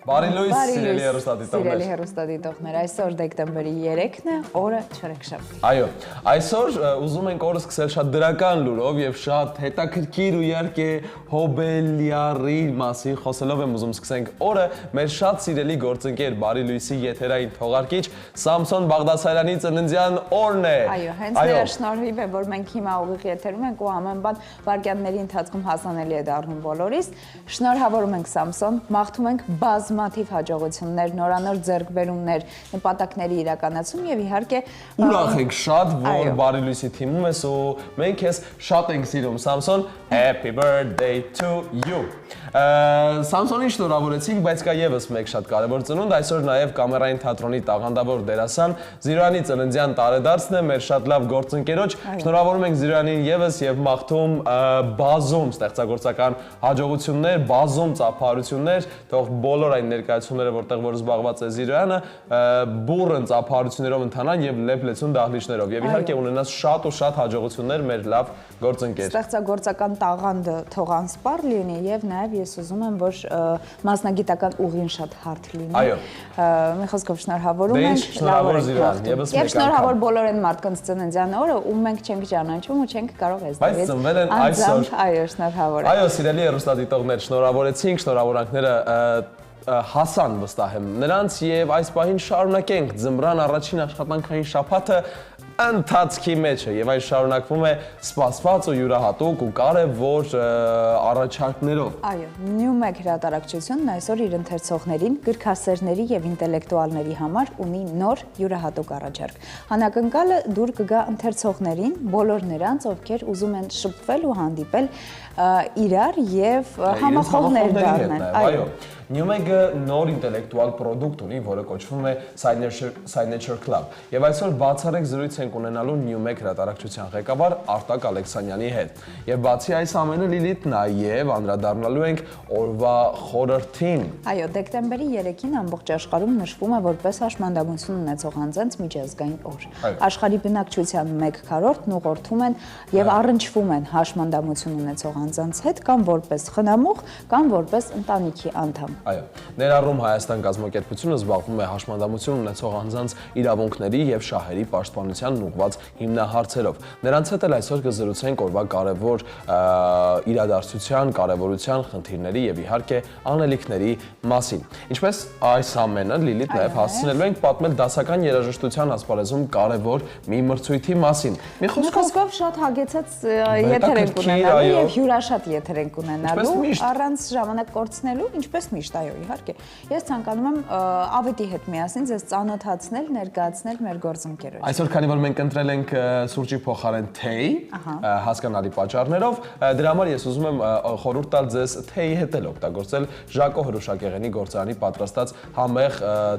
Բարի լույս, սիրելի հեռուստադիտողներ։ Սիրելի հեռուստադիտողներ, այսօր դեկտեմբերի 3-ն է, օրը չորեքշաբթի։ Այո, այսօր ուզում ենք օրը սկսել շատ դրական լուրով եւ շատ հետաքրքիր ու իհարկե հոբելյարի մասին խոսելով եմ ուզում սկսենք օրը մեր շատ սիրելի գործընկեր Բարի լույսի եթերային թողարկիչ Սամսոն Բաղդասարյանի ծննդյան օրն է։ Այո, հենց նրա շնորհիվ է, որ մենք հիմա ուղիղ եթերում ենք ու ամեն բան վայրկյանների ընթացքում հասանելի է դառնում բոլորիս։ Շնորհավորում ենք Սամսոն, մաղթում ենք բազմաթիվ հաջողություններ, նորանոր ձեռքբերումներ, նպատակների իրականացում եւ իհարկե ուրախ ենք շատ, որ Բարի լույսի թիմում ես ու մենք քեզ շատ ենք սիրում Սամսոն, happy birthday to you։ Սամսոնին շնորհավորեցինք, բայց կա եւս մեկ շատ կարեւոր ծնունդ, այսօր նաեւ Կամերային թատրոնի տաղանդավոր դերասան Զիրոյանի ծննդյան տարեդարձն է, մեր շատ լավ գործընկերոջ։ Շնորհավորում ենք Զիրոյանին եւս եւ մաղթում բազում ստեղծագործական հաջողություններ, բազում ծափահարություններ, թող բոլոր այն ներկայացումները, որտեղ որ զբաղված է Զիրոյանը, բուրըն ծափահարություններով ընթանան եւ լեփ-լեցուն դահլիճներով եւ իհարկե ունենաս շատ ու շատ հաջողություններ մեր լավ գործընկեր։ Ստեղծագործական տաղանդը թող անսպառ լինի եւ նաեւ ես ուզում եմ, որ մասնագիտական ուղին շատ հարթ լինի։ Այո։ Մի խոսքով շնորհավորում ենք, շնորհավոր Զիրոյան, եւս մեկ եւ շնորհավոր բոլոր այն մարդկանց ծննդյան օրը, ում մենք չենք ճանաչում ու չենք կարող այս բայց ծնվել են այսօր։ Այո, շնորհավոր։ Այո, սիրելի հեռուստադիտողներ, շնորհավորեցինք, շնորհավորանքները հասան վստահ եմ նրանց եւ այս պահին շարունակենք ձմռան առաջին աշխատանքային շաբաթը ընթացքի մեջ է եւ այն շարունակվում է սպասված ու յուրահատուկ ու կարեւոր առաջարկներով։ Այո, Նյումեգ հրատարակչությունն այսօր իր ընթերցողներին, գրքասերների եւ ինտելեկտուալների համար ունի նոր յուրահատուկ առաջարկ։ Հանակընկալը դուր կգա ընթերցողներին, բոլոր նրանց, ովքեր ուզում են շփվել ու հանդիպել իրար եւ համախոհներ դառնալ։ Այո, Նյումեգը նոր ինտելեկտուալ պրոդուկտ ունի, որը կոչվում է Signature Club։ Եվ այսօր բացառիկ զրույց ենք ունենալու Նյումեգ հրատարակչության ղեկավար Արտակ Ալեքսանյանի հետ։ Եվ բացի այս ամենը Լիլիթ նաեւ անդրադառնալու ենք օրվա խորհրդին։ Այո, դեկտեմբերի 3-ին ամբողջ աշխարհում նշվում է որպես հաշմանդամություն ունեցող անձանց միջազգային օր։ Աշխարհի բնակչության 1/4-ն ուղղորդում են եւ առնչվում են հաշմանդամություն ունեցող անձանց հետ կամ որպես խնամող, կամ որպես ընտանիքի անդամ։ Այո, ներառում Հայաստան կազմակերպությունը զբաղվում է հաշմանդամություն ունեցող անձանց իրավունքների եւ շահերի պաշտպանությանն ուղղված հիմնահարցերով։ Նրանց հետ էլ այսօր կզրուցենք օրվա կարևոր իրադարձության, կարևորության, խնդիրների եւ իհարկե անելիքների մասին։ Ինչպես այս ամենը Լիլիթ նաեւ հասցնելու ենք պատմել դասական երաժշտության ասպարեզում կարևոր մի մրցույթի մասին։ Մի խոսքով շատ հագեցած եթեր ենք ունենալու եւ հյուրաշատ եթեր ենք ունենալու, առանց ժամանակ կորցնելու, ինչպես միշտ, այո, իհարկե։ Ես ցանկանում եմ Ավետի հետ միասին ձեզ ծանոթացնել, ներկայացնել մեր գործընկերոջ։ Այսօր քանի որ մենք ընտրել ենք սուրճի փոխարեն թեյ, հասկանալի պատճառներով, դրա համար ես ուզում եմ խորհուրդ տալ ձեզ թեյի հետ էլ օգտագործել Ժակո հրուշակեղենի գործարանի պատրաստած համեղ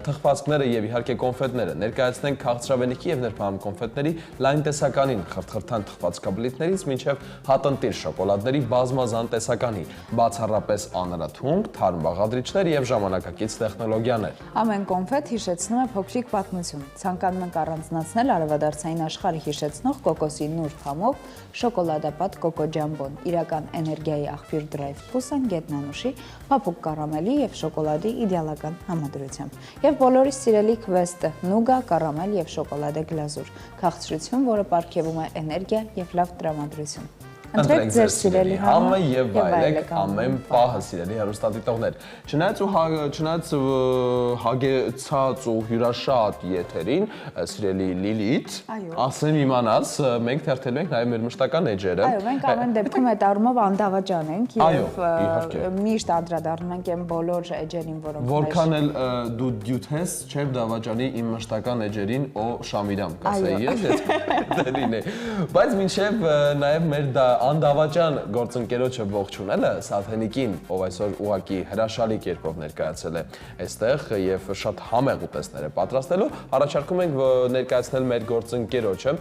թխվածքները եւ իհարկե կոնֆետները։ Ներկայացնենք քաղցրավենիքի եւ նրբահամ կոնֆետների լայն տեսականին, խրթխրթան թխվածքաբլիթներից մինչեւ հատընտիր շոկոլադների բազմազան տեսականի, բացառապես անհրաթունք, թարմ բաղադրիչներ եւ ժամանակակից տեխնոլոգիաներ։ Ամեն կոնֆետ հիշեցնում է փոքրիկ պատմություն։ Ցանկանում ենք առանձնացնել արևադարձային աշխարհը հիշեցնող կոկոսի նուրբ համով, շոկոլադապատ կոկո ջամբոն, իրական էներգիայի աղբյուր Drive Plus-ն գետնանուշի, փափուկ կարամելի եւ շոկոլադի իդեալական համադրությամբ։ Եվ բոլորիս սիրելի քվեստը՝ նուգա, կարամել եւ շոկոլադե գլազուր, քաղցրություն, որը պարգևում է էներգիա եւ լավ տրամադրություն։ Ընտրեք ձեր սիրելի համը եւ վայելեք ամեն պահը, սիրելի հեռուստադիտողներ։ Չնայած հագեցած ու հյուրաշատ եթերին, սիրելի Լիլիթ, ասեմ իմանաս, մենք թերթելու ենք նաեւ մեր մշտական էջերը։ Այո, մենք ամեն դեպքում այդ առումով անդավաճան ենք եւ միշտ անդրադառնում ենք այն բոլոր էջերին, որոնք որքան էլ դու դյութես, չեմ դավաճանի իմ մշտական էջերին օ Շամիրամ, կասեի ես, դա լինի։ Բայց մինչեւ նաեւ մեր անդավաճան գործընկերոջը ողջունելը Սաթենիկին, ով այսօր ուղակի հրաշալի կերպով ներկայացել է այստեղ եւ շատ համեղ ուտեստներ է պատրաստելու, առաջարկում ենք ներկայացնել մեր գործընկերոջը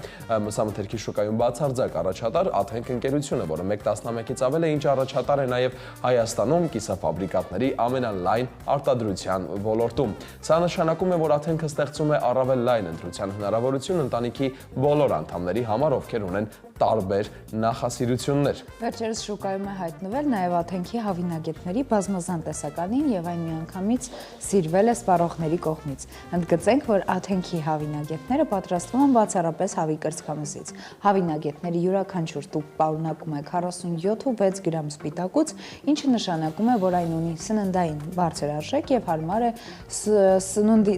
մսամթերքի շուկայում բացարձակ առաջատար Աթենք ընկերությունը, որը 1 տասնամյակից ավել է ինչ առաջատար է նաեւ Հայաստանում կիսաֆաբրիկատների ամենալայն արտադրության ոլորտում։ Սա նշանակում է, որ Աթենքը ստեղծում է առավել լայն ընտրության հնարավորություն ընտանիքի բոլոր անդամների համար, ովքեր ունեն տարբեր նախասիրություններ։ Վերջերս շուկայում է հայտնվել նաև Աթենքի հավինագետների բազմազան տեսականին եւ այն միանգամից սիրվել է սպառողների կողմից։ Ընդգծենք, որ Աթենքի հավինագետները պատրաստվում են բացառապես հավի կրծքամսից։ Հավինագետների յուրաքանչյուր տուփ պարունակում է 47.6 գրամ սպիտակուց, ինչը նշանակում է, որ այն ունի սննդային բարձր արժեք եւ հարմար է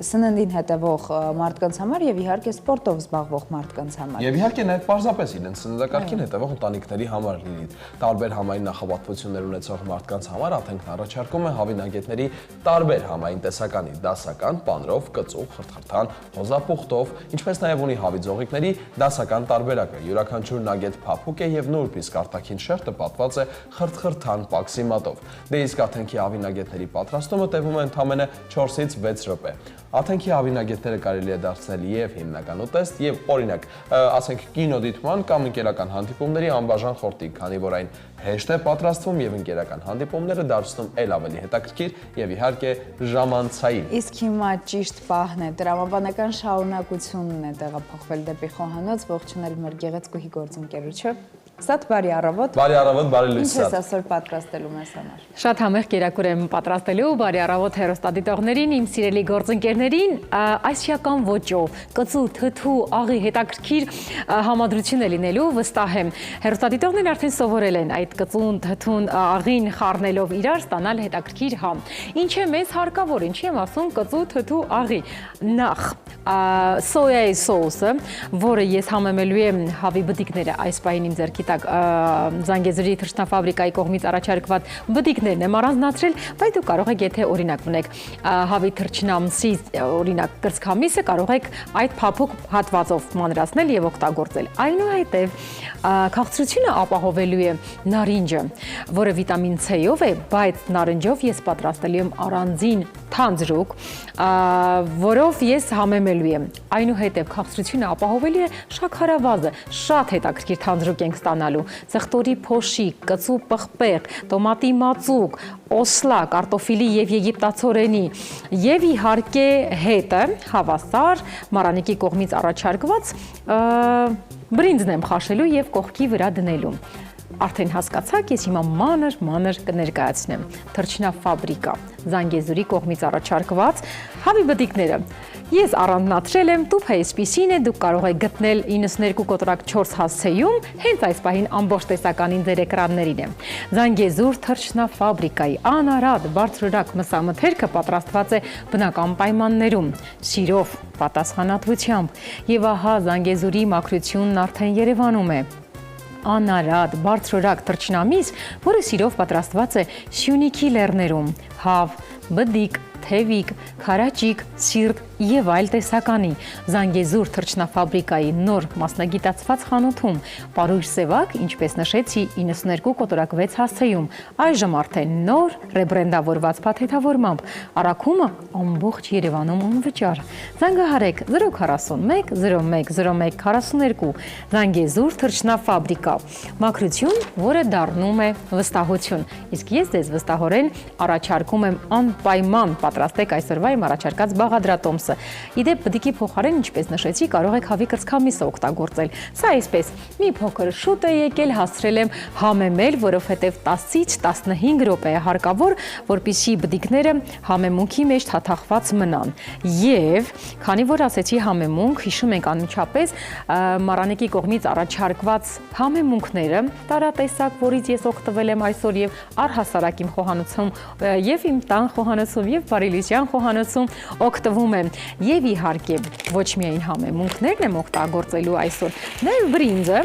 սննդին հետևող մարդկանց համար եւ իհարկե սպորտով զբաղվող մարդկանց համար։ Եվ իհարկե նաև պարզապես իրենց սննդակարգին հետևող ընտանիքների համար լինի տարբեր համային նախապատվություններ ունեցող մարդկանց համար Աթենքն առաջարկում է հավինագետների տարբեր համային տեսականի դասական, պանրով, կծու, խրթխրթան, հոզապուխտով, ինչպես նաև ունի հավի ձողիկների դասական տարբերակը։ Յուրաքանչյուր նագետ փափուկ է եւ նուրբ, իսկ արտաքին շերտը պատված է խրթխրթան պաքսիմատով։ Դե իսկ Աթենքի հավինագետների պատրաստումը տևում է ընդամենը 4-ից 6 րոպե։ Աթենքի հավինագետները կարելի է դարձնել եւ հիմնական ուտեստ եւ օրինակ, ասենք կինոդիտման կամ ընկերական հանդիպումների անբաժան խորտիկ, քանի որ այն հեշտ է պատրաստվում եւ ընկերական հանդիպումները դարձնում էլ ավելի հետաքրքիր եւ իհարկե ժամանցային։ Իսկ հիմա ճիշտ պահն է, տրամաբանական շարունակությունն է տեղափոխվել դեպի խոհանոց, ողջունել մեր գեղեցկուհի գործընկերոջը։ Սաթ, բարի առավոտ։ Բարի առավոտ, բարի լույս Սաթ։ Ինչ ես այսօր պատրաստելու մեզ համար։ Շատ համեղ կերակուր եմ պատրաստելու, բարի առավոտ հեռուստադիտողներին, իմ սիրելի գործընկերներին, ասիական ոճով, կծու, թթու, աղի հետաքրքիր համադրություն է լինելու, վստահ եմ։ Հեռուստադիտողներն արդեն սովորել են այդ կծուն, թթուն, աղին խառնելով իրար ստանալ հետաքրքիր համ։ Ինչ է մեզ հարկավոր, ինչի եմ ասում կծու, թթու, աղի։ Նախ սոյայի սոուսը, որը ես համեմելու եմ հավի բտիկները այս պահին իմ ձեռքի տակ Զանգեզուրի թռչնաֆաբրիկայի կողմից առաջարկված բտիկներն եմ առանձնացրել, բայց դուք կարող եք, եթե օրինակ ունեք հավի թռչնամսի օրինակ կրծքամիսը, կարող եք այդ փափուկ հատվածով մանրացնել եւ օգտագործել։ Այնուհետեւ քաղցրությունը ապահովելու է նարինջը, որը վիտամին C-ով է, բայց նարնջով ես պատրաստելու եմ առանձին թանձրուկ, որով ես համեմելու եմ։ Այնուհետև քաղցրությունը ապահովելու է շաքարավազը, շատ հետաքրքիր թանձրուկ ենք ստանալու, ծխտորի փոշի, կծու պղպեղ, տոմատի մածուկ, օսլա, կարտոֆիլի եւ եգիպտացորենի եւ իհարկե հետը հավասար Մարանիկի կողմից առաջարկված բրինձն եմ խաշելու եւ կողքի վրա դնելու։ Արդեն հասկացաք, ես հիմա մանր կներկայացնեմ թռչնաֆաբրիկա Զանգեզուրի կողմից առաջարկված հավի բտիկները։ Ես առանձնացրել եմ, տուփը այսպիսին է, դուք կարող եք գտնել 92.4 հասցեում, հենց այս պահին ամբողջ տեսականին ձեր էկրաններին է։ Զանգեզուր թռչնաֆաբրիկայի անարատ բարձրորակ մսամթերքը պատրաստված է բնական պայմաններում, սիրով, պատասխանատվությամբ, եւ ահա Զանգեզուրի մաքրությունն արդեն Երևանում է։ Անարատ, բարձրորակ թռչնամիս, որը սիրով պատրաստված է Սյունիքի լեռներում, հավ, բդիկ, թևիկ, քարաճիկ, սիրտ եւ այլ տեսականի Զանգեզուր թռչնաֆաբրիկայի նոր մասնագիտացված խանութում պարույր սևակ, ինչպես նշեցի 92.6 հասցեում, այժմ արդեն նոր ռեբրենդավորված փաթեթավորմամբ, առաքումը ամբողջ Երևանում անվճար։ Զանգահարեք 041 01 01 42 Զանգեզուր թռչնաֆաբրիկա, մաքրություն, որը դառնում է վստահություն։ Իսկ ես ձեզ վստահորեն առաջարկում եմ անպայման պատրաստեք այսօրվա իմ առաջարկած բաղադրատոմսը։ Իդեպ բդիկի փոխարեն, ինչպես նշեցի, կարող եք հավի կրծքամիսը օգտագործել։ Սա այսպես մի փոքր շուտ է եկել, հասցրել եմ համեմել, որովհետև 10-ից 15 րոպե է հարկավոր, որպեսզի բդիկները համեմունքի մեջ թաթախված մնան։ Եվ քանի որ ասեցի համեմունք, հիշում ենք անմիջապես Մարանիկի կողմից առաջարկված համեմունքները, տարատեսակ, որից ես օգտվել եմ այսօր եւ առհասարակ իմ խոհանոցում եւ իմ տան խոհանոցում եւ Բարիլիսյան խոհանոցում օգտվում եմ եւ իհարկե ոչ միայն համեմունքներն եմ օգտագործելու այսօր, նաեւ բրինձը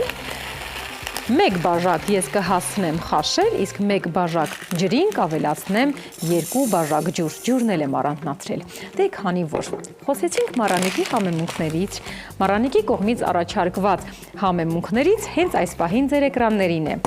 1 բաժակ ես կհասցնեմ խաշել, իսկ 1 բաժակ ջրին կավելացնեմ 2 բաժակ ջուր։ Ջուրն էլ եմ առանձնացրել։ Դե քանի որ խոսեցինք մառանիկի համեմունքներից, մառանիկի կողմից առաջարկված համեմունքներից հենց այս պահին ձեր էկրաններին է։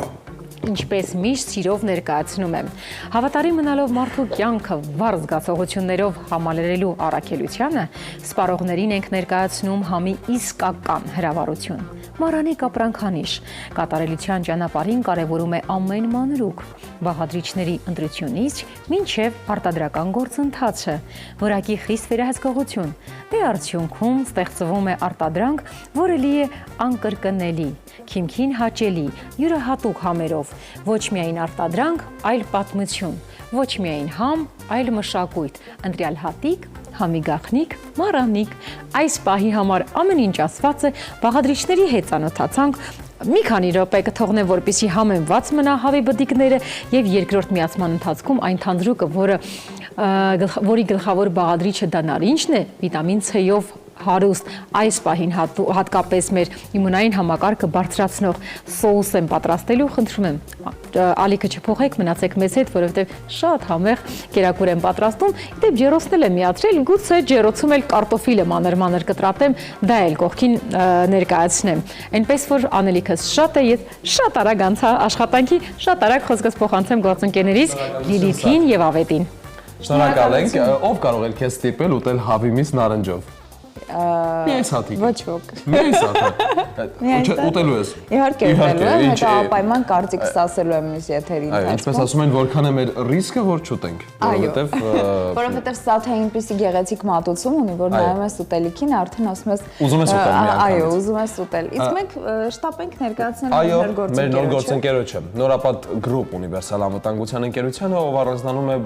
Ինչպես միշտ սիրով ներկայացնում եմ։ Հավատարիմ մնալով մարդու կյանքը վառ զգացողություններով համալրելու առաքելությանը, սպառողներին ենք ներկայացնում համի իսկական հրավառություն։ Մառանիկ ապրանքանիշ կատարելության ճանապարհին կարևորում է ամեն մանրուք, բաղադրիչների ընտրությունից մինչև արտադրական գործընթացը, որակի խիստ վերահսկողություն։ Դե արդյունքում ստեղծվում է արտադրանք, որը լի է անկրկնելի, քիմքին հաճելի, յուրահատուկ համերով, ոչ միայն արտադրանք, այլ պատմություն, ոչ միայն համ, այլ մշակույթ, ընտրյալ հատիկ, համի գաղտնիք, մառանիկ։ Այս պահի համար ամեն ինչ ասված է, բաղադրիչների հետ ծանոթացանք, մի քանի րոպե կթողնեմ, որպեսզի համեմված մնա հավի բդիկները եւ երկրորդ միացման ընթացքում այն թանձրուկը, որի գլխավոր բաղադրիչը դա նարինջն է, վիտամին C-ով հարուստ, այս պահին հատկապես մեր իմունային համակարգը բարձրացնող սոուս եմ պատրաստելու, խնդրում եմ ալիքը չփոխեք, մնացեք մեզ հետ, որովհետև շատ համեղ կերակուր եմ պատրաստում, դեպ ջերոցն էլ եմ միացրել, գուցե ջերոցում էլ կարտոֆիլը մանր կտրատեմ, դա էլ կողքին ներկայացնեմ, այնպես որ անելիքս շատ է, ես շատ արագ անցա աշխատանքի, շատ արագ խոսքս փոխանցեմ գործընկերներից Լիլիթին եւ Ավետին։ Շնորհակալ ենք, ով կարող է քեզ ստիպել ուտել հավի միս նարնջով։ Միայն սաթիկ։ Ոչ ոք։ Միայն սաթիկ։ Ուտելու ես։ Իհարկե ուտելու եմ, հետո ապայման կարծիքս ասելու եմ մյուս եթերի ընթացքում։ Այո, ինչպես ասում են, որքան է մեր ռիսկը, որ չուտենք, որովհետև սաթը այնպիսի գեղեցիկ մատուցում ունի, որ նայում ես ուտելիքին, արդեն ասում ես ուզում ես ուտել մի անգամ։ Այո, ուզում ես ուտել։ Իսկ մենք շտապենք ներկայացնել մեր նոր գործընկերոջը, Նորապատ Group ունիվերսալ անվտանգության ընկերությանը, ով առանձնանում է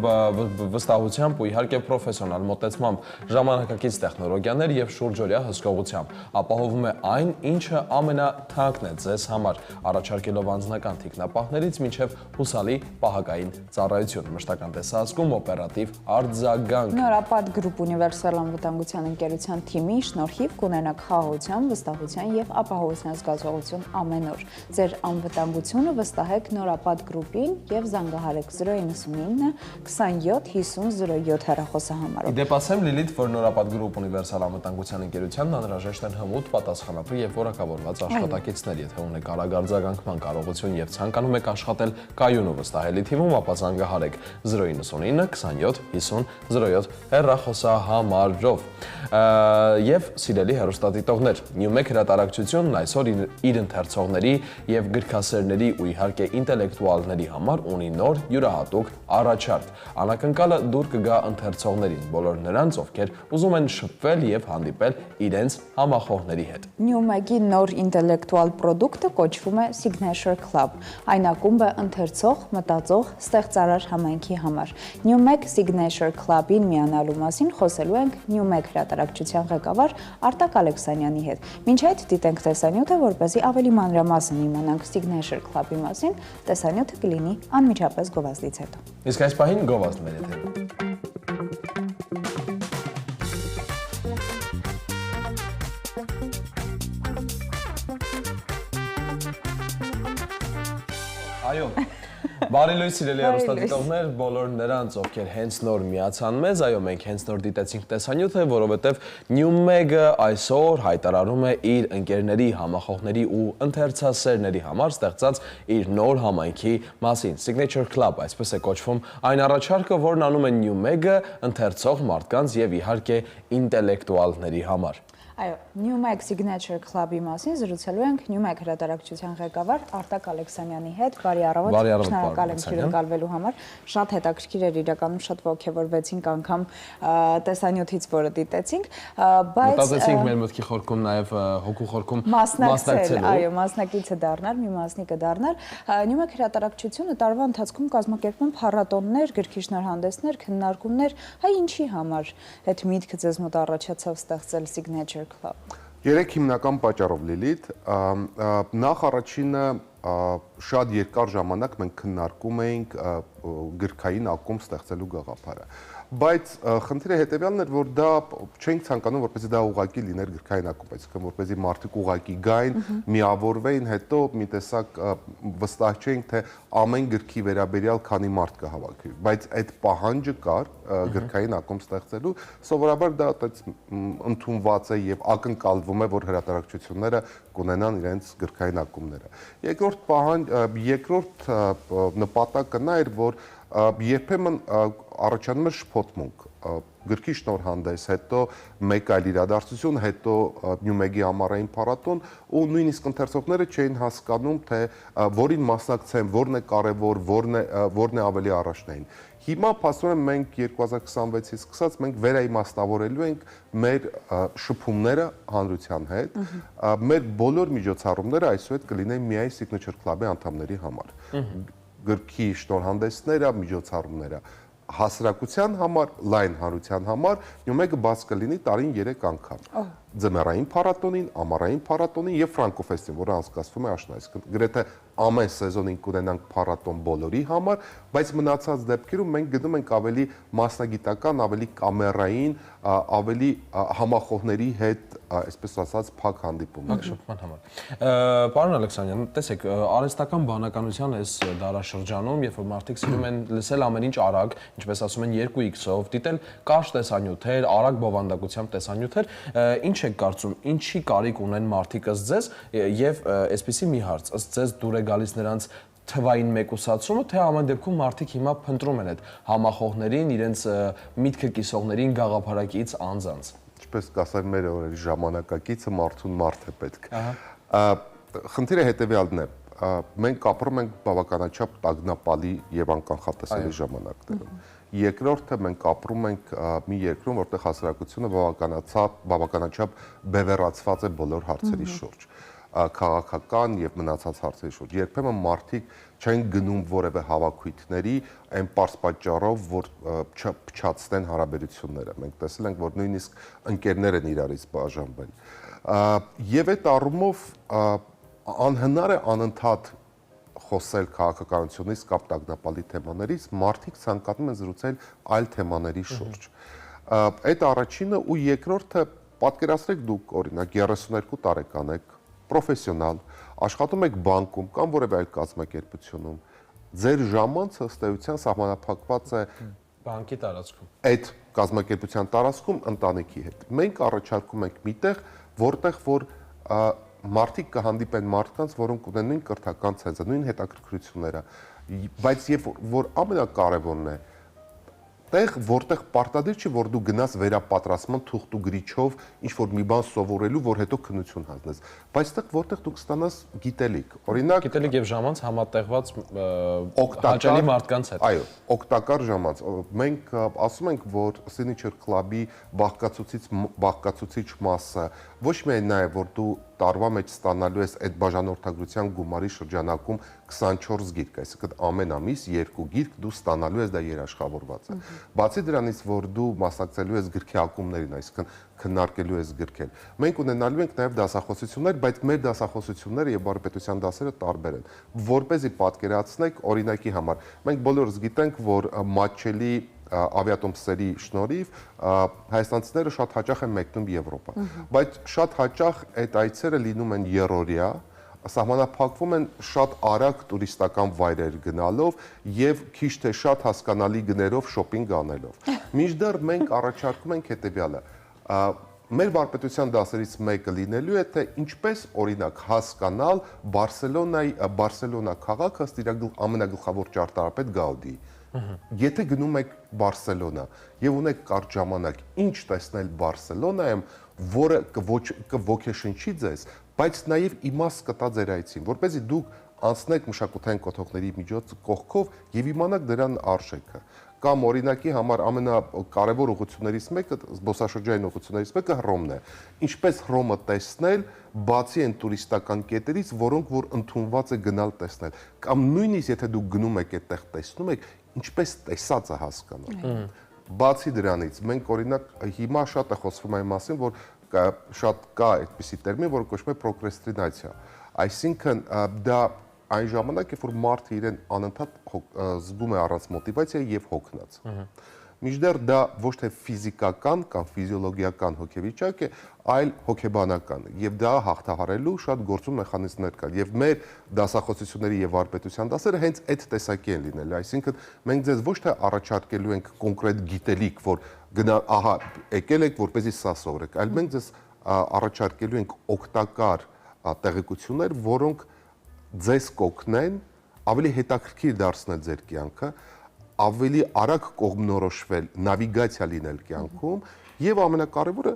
վստահությամբ ու իհարկե պրոֆեսիոնալ մոտեցմամբ, ժամանակակից տեխնոլոգիաներ եւ շուրջօրյա հսկողությամբ, ապահովում է այն, ինչը ամենաթանկն է ձեզ համար, առաջարկելով անձնական թիկնապահներից մինչև հուսալի պահակային ծառայություն, մշտական տեսահսկում, օպերատիվ արձագանք։ Նորապատ Group ունիվերսալ անվտանգության ընկերության թիմի շնորհիվ կունենաք խաղաղության, վստահության եւ ապահովության զգացողություն ամեն օր։ Ձեր անվտանգությունը վստահեք Նորապատ Group-ին եւ զանգահարեք 099 27 50 07 հեռախոսահամարով։ Իդեպ ասեմ Լիլիթ, որ Նորապատ Group ունիվերսալ անվտանգության ընկերությանն անհրաժեշտ են հմուտ, պատասխանատու եւ որակավորված աշխատակիցներ, եթե ունեք արագ արձագանքման կարողություն եւ ցանկանում եք աշխատել կայուն ու վստահելի թիմում, ապա զանգահարեք 099 27 50 07 հեռախոսահամարով։ Եվ սիրելի հեռուստադիտողներ, Newmec հրատարակչությունն այսօր իր ընթերցողների եւ գրքասերների ու իհարկե ինտելեկտուալների համար ունի նոր յուրահատուկ առաջարկ։ Անակնկալը դուր կգա ընթերցողներին, բոլոր նրանց, ովքեր ուզում են շփվել եւ հանդիպել իրենց համախոհների հետ։ Newmec-ի նոր ինտելեկտուալ պրոդուկտը կոչվում է Signature Club։ Այն ակումբ է ընթերցող, մտածող, ստեղծարար համայնքի համար։ Newmec Signature Club-ին միանալու մասին խոսելու ենք Newmec հրատարակչության ղեկավար Արտակ Ալեքսանյանի հետ։ Մինչ այդ դիտենք տեսանյութը, որպեսզի ավելի մանրամասն իմանանք Signature Club-ի մասին, տեսանյութը կլինի անմիջապես գովազդից հետո։ Իսկ այս պահին գովազդ մեր եթերում։ Այո, բարի լույս սիրելի հեռուստադիտողներ, բոլոր նրանց, ովքեր հենց նոր միացան մեզ, այո, մենք հենց նոր դիտեցինք տեսանյութը, որովհետև Newmec-ը այսօր հայտարարում է իր ընկերների, համախոհների ու ընթերցասերների համար ստեղծած իր նոր համայնքի մասին։ Signature Club, այսպես է կոչվում այն առաջարկը, որն անում է Newmec-ը ընթերցող մարդկանց եւ իհարկե ինտելեկտուալների համար։ Այո, Newmec Signature Club-ի մասին զրուցելու ենք Newmec հրատարակչության ղեկավար Արտակ Ալեքսանյանի հետ։ Բարի առավոտ, շնորհակալ եմ հյուրընկալվելու համար։ Շատ հետաքրքիր էր, իրականում շատ ոգևորվեցինք անգամ տեսանյութից, որը դիտեցինք, բայց մտածեցինք մեր մտքի խորքում նաև հոգու խորքում մասնակցել, այո, մասնակիցը դառնալ, մի մասնիկը դառնալ։ Newmec հրատարակչությունը տարվա ընթացքում կազմակերպում փառատոներ, գրքի շնորհանդեսներ, քննարկումներ, հայ ինչի համար այդ միտքը ձեզ մոտ առաջացավ ստեղծել Signature Club։ Երեք հիմնական պատճառով Լիլիթ, նախ առաջինը շատ երկար ժամանակ մենք քննարկում էինք գրքային ակումբ ստեղծելու գաղափարը։ Բայց խնդիրը հետևյալն էր, որ դա չենք ցանկանում, որպեսզի դա ուղղակի լիներ գրքային ակումբ, այսինքն որպեսզի մարդիկ ուղղակի գային, միավորվեին, հետո մի տեսակ վստահ չէինք, թե ամեն գրքի վերաբերյալ քանի մարդ կհավաքի։ Բայց այդ պահանջը կար գրքային ակումբ ստեղծելու, սովորաբար դա այդպես ընդունված է եւ ակնկալվում է, որ հրատարակչությունները կունենան իրենց գրքային ակումբները։ Երկրորդ նպատակը նա էր, որ երբեմն առաջանում էր շփոթմունք գրքի շնորհանդես, հետո մեկ այլ իրադարձություն, հետո Նյումեգի ամառային փառատոն ու նույնիսկ ընթերցողները չէին հասկանում, թե որին մասնակցեն, որն է կարևոր, որն է ավելի առաջնային։ Հիմա փաստորեն մենք 2026-ից սկսած մենք վերաիմաստավորելու ենք մեր շփումները հանրության հետ, մեր բոլոր միջոցառումները այսուհետ կլինեն միայն Signature Club-ի անդամների համար։ Գրքի շնորհանդեսները, միջոցառումները հասարակության համար, լայն հանրության համար Նյումեգը բաց կլինի տարին 3 անգամ։ Ձմեռային փառատոնին, ամառային փառատոնին եւ ֆրանկոֆեստին, որը անցկացվում է աշնան, այսինքն գրեթե ամեն սեզոնին կունենանք փառատոն բոլորի համար, բայց մնացած դեպքերում մենք գնում ենք ավելի մասնագիտական, ավելի կամերային, ավելի համախոհների հետ, այսպես ասած, փակ հանդիպումներ։ Շփման համար։ Պարոն Ալեքսանդրյան, տեսեք, արհեստական բանականության այս դարաշրջանում, երբ որ մարդիկ սիրում են լսել ամեն ինչ արագ, ինչպես ասում են 2x-ով, դիտել կարճ տեսանյութեր, արագ բովանդակությամբ տեսանյութեր, ինչ եք կարծում, ինչի կարիք ունեն մարդիկ ըստ ձեզ եւ այսպեսի մի հարց, ըստ ձեզ դուր է գալիս նրանց թվային մեկուսացումը, թե ամեն դեպքում մարդիկ հիմա փնտրում են այդ համախոհներին, իրենց միտքը կիսողներին գաղափարակից անձանց։ Ինչպես կասեմ, մեր օրերի ժամանակակիցը մարդուն մարդ է պետք։ Խնդիրը հետևյալն է, մենք ապրում ենք բավականաչափ տագնապալի եւ անկանխատեսելի ժամանակներում։ Երկրորդը մենք ապրում ենք մի երկրում, որտեղ հասարակությունը բավականաչափ բևեռացված է բոլոր հարցերի շուրջ, քաղաքական եւ մնացած հարցերի շուրջ։ Երբեմն մարդիկ չեն գնում որևէ հավաքույթների այն պարզ պատճառով, որ փչացնեն հարաբերությունները։ Մենք տեսել ենք, որ նույնիսկ ընկերներ են իրարից բաժանվել։ Եվ այդ առումով անհնար է անընդհատ խոսել քաղաքականությունից կամ տագնապալի թեմաներից, մարդիկ ցանկանում են զրուցել այլ թեմաների շուրջ։ Այդ առաջինը ու երկրորդը, պատկերացրեք դուք օրինակ 32 տարեկան եք, պրոֆեսիոնալ, աշխատում եք բանկում կամ որևէ այլ կազմակերպությունում, ձեր ժամանցը ըստ էության սահմանափակված է բանկի տարածքում։ Այդ կազմակերպության տարածքում ընտանիքի հետ։ Մենք առաջարկում ենք միտեղ, որտեղ որ մարդիկ կհանդիպեն մարդկանց, որոնք ունեն նույն կրթական ցենզը, նույն հետաքրքրությունները, բայց երբ որ ամենակարևորն է, տեղ, որտեղ պարտադիր չի, որ դու գնաս վերապատրաստման թուղթ ու գրիչով ինչ-որ մի բան սովորելու, որ հետո քննություն հանձնես, բայց տեղ, որտեղ դու կստանաս գիտելիք, օրինակ գիտելիք եւ ժամանց համատեղված հաճելի մարդկանց հետ։ Այո, օգտակար ժամանց։ Մենք ասում ենք, որ Signature Club-ի բաղկացուցիչ մասը ոչ միայն նա է, որ դու տարվա մեջ ստանալու ես այդ բաժանորդագրության գումարի շրջանակում 24 գիրք, այսինքն ամեն ամիս 2 գիրք դու ստանալու ես, դա երաշխավորված է։ Բացի դրանից, որ դու մասնակցելու ես գրքի ակումբներին, այսինքն քննարկելու ես գրքեր։ Մենք ունենալու ենք նաև դասախոսություններ, բայց մեր դասախոսությունները եւ բարեպետության դասերը տարբեր են։ Որպեսզի պատկերացնեք օրինակի համար, մենք բոլորս գիտենք, որ մատչելի ավիատոմսերի շնորհիվ հայաստանցիները շատ հաճախ են մեկնում Եվրոպա, բայց շատ հաճախ այդ այցերը լինում են երրորդյա, սահմանափակվում են շատ արագ տուրիստական վայրեր գնալով եւ քիչ թե շատ հասկանալի գներով շոփինգ անելով։ Մինչդեռ մենք առաջարկում ենք հետեւյալը. մեր վարպետության դասերից մեկը լինելու է, թե ինչպես օրինակ հասկանալ Բարսելոնա քաղաքը ըստ իր ամենագլխավոր ճարտարապետ Գաուդիի։ Եթե գնում եք Բարսելոնա եւ ունեք կարճ ժամանակ, ինչ տեսնել Բարսելոնայում, որը կոգեշնչի ձեզ, բայց նաեւ իմաստ կտա ձեր այցին, որպեսզի դուք անցնեք մշակութային կոթողների միջոց կողքով եւ իմանաք դրան արժեքը։ Կամ օրինակի համար ամենակարևոր ուղղություններից մեկը, զբոսաշրջային ուղղություններից մեկը Հռոմն է։ Ինչպես Հռոմը տեսնել, բացի այն տուրիստական կետերից, որոնք որ ընդունված է գնալ տեսնել, կամ նույնիսկ եթե դուք գնում եք այդտեղ տեսնում եք, ինչպես տեսածը հասկանալ։ Բացի դրանից, մենք օրինակ հիմա շատ է խոսվում այն մասին, որ շատ կա այդպիսի տերմին, որը կոչվում է պրոկրեստինացիա։ Այսինքն դա այն ժամանակ, երբ որ մարդը իրեն անընդհատ զգում է առանց մոտիվացիայի եւ հոգնած։ Մինչդեռ դա ոչ թե ֆիզիկական կամ ֆիզիոլոգիական հոգեվիճակ է, այլ հոգեբանական, եւ դա հաղթահարելու շատ գործուն մեխանիզմներ կան։ Եվ մեր դասախոսությունների եւ վարպետության դասերը հենց այդ տեսակի են լինել, այսինքն մենք ձեզ ոչ թե առաջարկելու ենք կոնկրետ գիտելիք, որ գնա, ահա, եկել եք, որպեսզի սա սովորեք, այլ մենք ձեզ առաջարկելու ենք օգտակար տեղեկություններ, որոնք ձեզ կօգնեն ավելի հետաքրքիր դարձնել ձեր կյանքը, ավելի արագ կողմնորոշվել, նավիգացիա լինել կյանքում եւ ամենակարևորը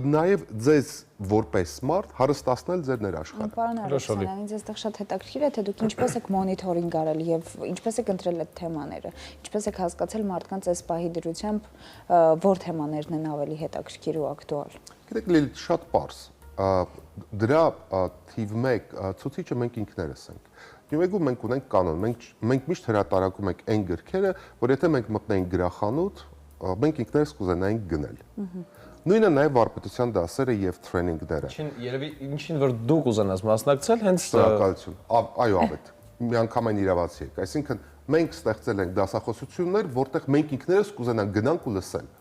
նաեւ ձեզ որպես մարդ հարստացնել ձեր ներաշխարհը։ Պարոն Արաքսանյան, ինձ այստեղ շատ հետաքրքիր է, թե դուք ինչպես եք մոնիթորինգ արել եւ ինչպես եք ընտրել այդ թեմաները, ինչպես եք հասկացել մարդկանց այս պահի դրությամբ որ թեմաներն են ավելի հետաքրքիր ու ակտուալ։ Գիտեք, Լիլիթ, շատ պարզ։ Դրա թիվ 1 ցուցիչը մենք ինքներս ենք։ Յումեգու մենք ունենք կանոն, մենք միշտ հրատարակում ենք այն գրքերը, որ եթե մենք մտնենք գրախանութ, մենք ինքներս կուզենայինք գնել։ Նույնը նաև վարպետության դասերը եւ տրեյնինգները։ Երևի ինչին որ դուք ուզենաս մասնակցել, հենց Շնորհակալություն։ Այո, ավետ։ Միանգամայն իրավացի եք։ Այսինքն մենք ստեղծել ենք դասախոսություններ, որտեղ մենք ինքներս կուզենանք գնանք ու լսել։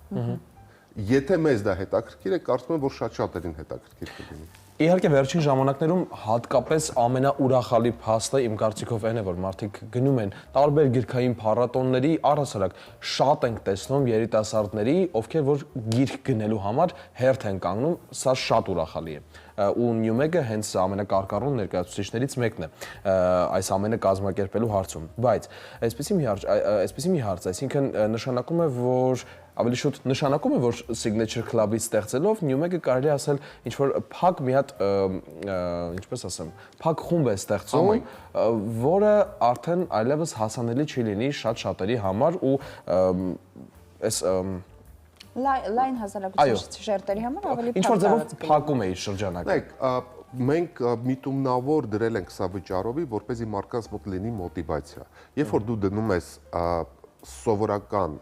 Եթե մեզ դա հետաքրքիր է, կարծում եմ, որ շատ շատերին հետաքրքիր կլինի։ Իհարկե վերջին ժամանակներում հատկապես ամենաուրախալի փաստը իմ կարծիքով այն է, որ մարդիկ գնում են տարբեր գրքային փառատոնների, առհասարակ շատ ենք տեսնում երիտասարդների, ովքեր որ գիրք գնելու համար հերթ են կանգնում, սա շատ ուրախալի է։ Ու Նյումեգը հենց ամենակարկառուն ներկայացուցիչներից մեկն է այս ամենը կազմակերպելու հարցում։ Բայց այսպեսի մի հարց, այսինքն նշանակում է, որ ավելի շուտ նշանակում է, որ Signature Club-ից ստեղծելով Նյումեգը կարելի ասել ինչ որ փակ մի հատ, ինչպես ասեմ, փակ խումբ է ստեղծում, որը արդեն այլևս հասանելի չի լինի շատ շատերի համար ու այս լայն հասարակության շերտերի համար ավելի ինչ որ ձևով փակում է իր շրջանակը։ Մենք միտումնավոր դրել ենք սա վճարովի, որպեսզի մարդկանց մոտ լինի մոտիվացիա։ Երբ որ դու դնում ես սովորական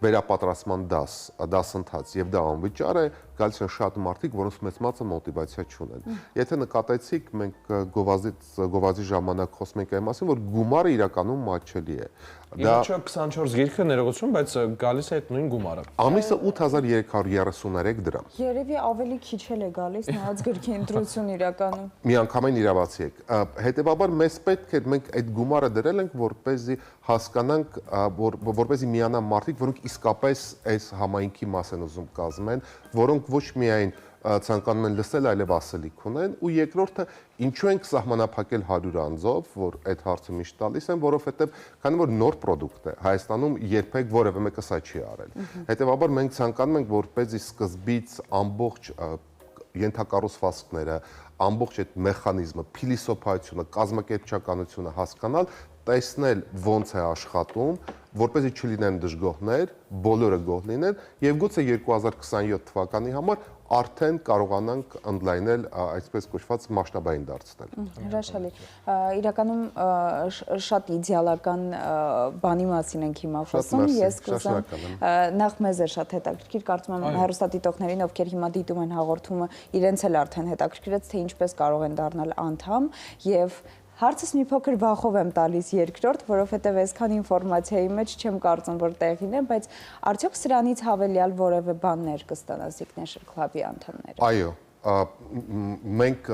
վերապատրաստման դասընթաց եւ դա անվճար է, գալիս են շատ մարդիկ, որոնց մեծ մասը մոտիվացիա չունեն։ Եթե նկատեցիք, մենք գովազդի ժամանակ խոսում ենք այն մասին, որ գումարը իրականում մատչելի է։ Դա 24 գիրքը ներողություն, բայց գալիս է այդ նույն գումարը։ Ամիսը 8333 դրամ։ Երևի ավելի քիչ է գալիս նայած գրքի ընտրություն իրականում։ Միանգամայն իրավացի եք։ Հետևաբար մեզ պետք է մենք այդ գումարը դրել ենք, որպեսզի հասկանանք, որպեսզի միանան մարդիկ, որոնք իսկապես այս համայնքի մաս են ուզում կազմեն, որոնք ոչ միայն ցանկանում են լսել, այլև ասելիք ունեն, ու երկրորդը ինչու ենք սահմանափակել 100 անձով, որ այդ հարցը միշտ տալիս են, որովհետև քանի որ նոր պրոդուկտ է, Հայաստանում երբեք որևէ մեկը սա չի արել։ Հետևաբար մենք ցանկանում ենք, որպեսզի սկզբից ամբողջ ենթակառուցվածքները, ամբողջ այդ մեխանիզմը, փիլիսոփայությունը, կազմակերպչականությունը հասկանալ, տեսնել ոնց է աշխատում, որպեսզի չլինեն դժգոհներ, բոլորը գոհ լինեն եւ գուցե 2027 թվականի համար արդեն կարողանանք ընդլայնել այսպես կոչված մասշտաբային դարձնել։ Հրաշալի։ Իրականում շատ իդեալական բանի մասին ենք հիմա խոսում։ Ես կուզեմ նախ մեզ է շատ հետաքրքիր, կարծում եմ հեռուստադիտողներին, ովքեր հիմա դիտում են հաղորդումը, իրենց էլ արդեն հետաքրքրեց, թե ինչպես կարող են դառնալ անդամ եւ հարցս մի փոքր վախով եմ տալիս երկրորդ, որովհետև այսքան ինֆորմացիայի մեջ չեմ կարծում, որ տեղին է, բայց արդյոք սրանից հավելյալ որևէ բաներ կստանա Signature Club-ի անդամները։ Այո, մենք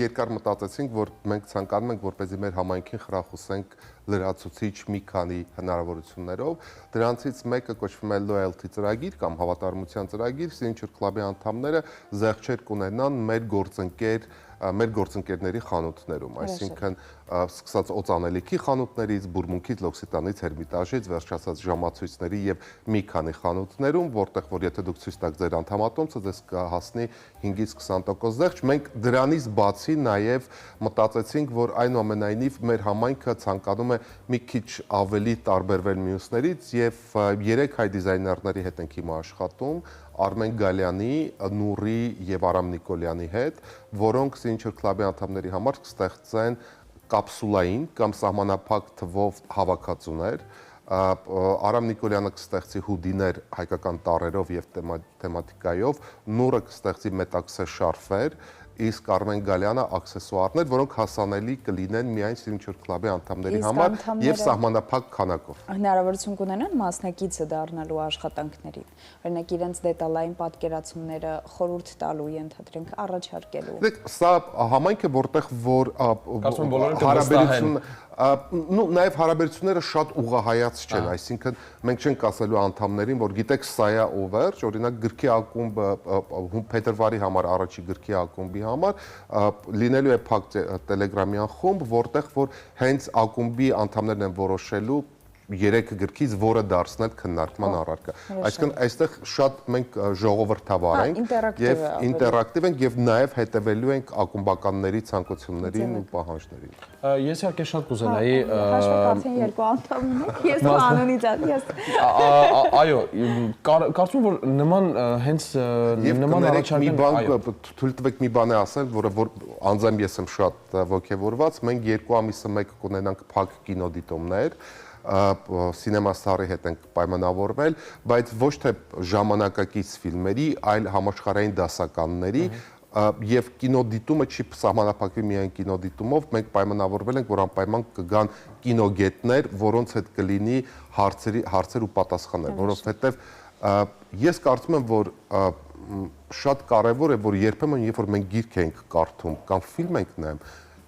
երկար մտածեցինք, որ մենք ցանկանում ենք, որպեսզի մեր համայնքին խրախուսենք լրացուցիչ մի քանի հնարավորություններով։ Դրանցից մեկը կոչվում է loyalty ծրագիր կամ հավատարմության ծրագիր, Signature Club-ի անդամները զեղչեր կունենան մեր գործընկերների խանութներում, այսինքն սկսած օծանելիքի խանութներից, բուրմունքից, լոքսիտանից, հերմիտաժից, վերջացած ժամացույցների եւ մի քանի խանութներում, որտեղ որ եթե դուք ցույց տաք ձեր անդամատոմսը, ձեզ կհասնի 5-ից 20% զեղչ։ Մենք դրանից բացի նաեւ մտածեցինք, որ այնուամենայնիվ մեր համայնքը ցանկանում է մի քիչ ավելի տարբերվել մյուսներից եւ 3 հայ դիզայներների հետ ենք հիմա աշխատում, Արմեն Գալյանի, Նուրի եւ Արամ Նիկոլյանի հետ, որոնք Signature Club-ի անդամների համար կստեղծեն կապսուլային կամ սահմանափակ թվով հավաքածուներ։ Արամ Նիկոլյանը կստեղծի հուդիներ հայկական տառերով եւ թեմատիկայով, Նուրը կստեղծի մետաքսե շարֆեր իսկ Արմեն Գալյանը աքսեսուարներ, որոնք հասանելի կլինեն միայն Signature Club-ի անդամների Իսկ համար անդամները- եւ սահմանափակ քանակով։ Հնարավորություն կունենան մասնակիցը դառնալու աշխատանքներին։ Օրինակ իրենց դետալային պատկերացումները խորհուրդ տալու, ենթադրենք, առաջարկելու։ Դեք սա համայնք է, որտեղ որ Կարծում եմ բոլորը կվստահեն։ Նաև հարաբերությունները շատ ուղղահայաց չեն, այսինքն մենք չենք ասելու անդամներին, որ գիտեք սա է օվերջ, օրինակ գրքի ակումբը փետրվարի համար առաջի գրքի ակումբի համար լինելու է փակ տելեգրամյան խումբ, որտեղ որ հենց ակումբի անդամներն են որոշելու 3 գրքից որը դարձնել քննարկման առարկա։ Այսինքն այստեղ շատ մենք ժողովրդավար ենք եւ ինտերակտիվ ենք եւ նաեւ հետեւելու ենք ակումբականների ցանկություններին ու պահանջներին։ Ես իհարկե շատ կուզենայի Հաշվարկացին երկու անդամ ունենք, ես ու անունից ես։ Այո, կարծում եմ որ նման հենց նման առաջարկներ թույլ տվեք մի բան ասել, որը որ անձամբ ես եմ շատ ոգևորված, մենք 2 ամիսը մեկ կունենանք փակ կինոդիտումներ սինեմաստարի հետ ենք պայմանավորվել, բայց ոչ թե ժամանակակից ֆիլմերի, այլ համաշխարհային դասականների եւ կինոդիտումը չի սահմանափակվի միայն կինոդիտումով, մենք պայմանավորվել ենք, որ անպայման կգան կինոգետներ, որոնց հետ կլինի հարցեր ու պատասխաններ, որովհետեւ ես կարծում եմ, որ շատ կարեւոր է, որ երբեմն երբ որ մենք գիրք ենք կարդում կամ ֆիլմ ենք նայում,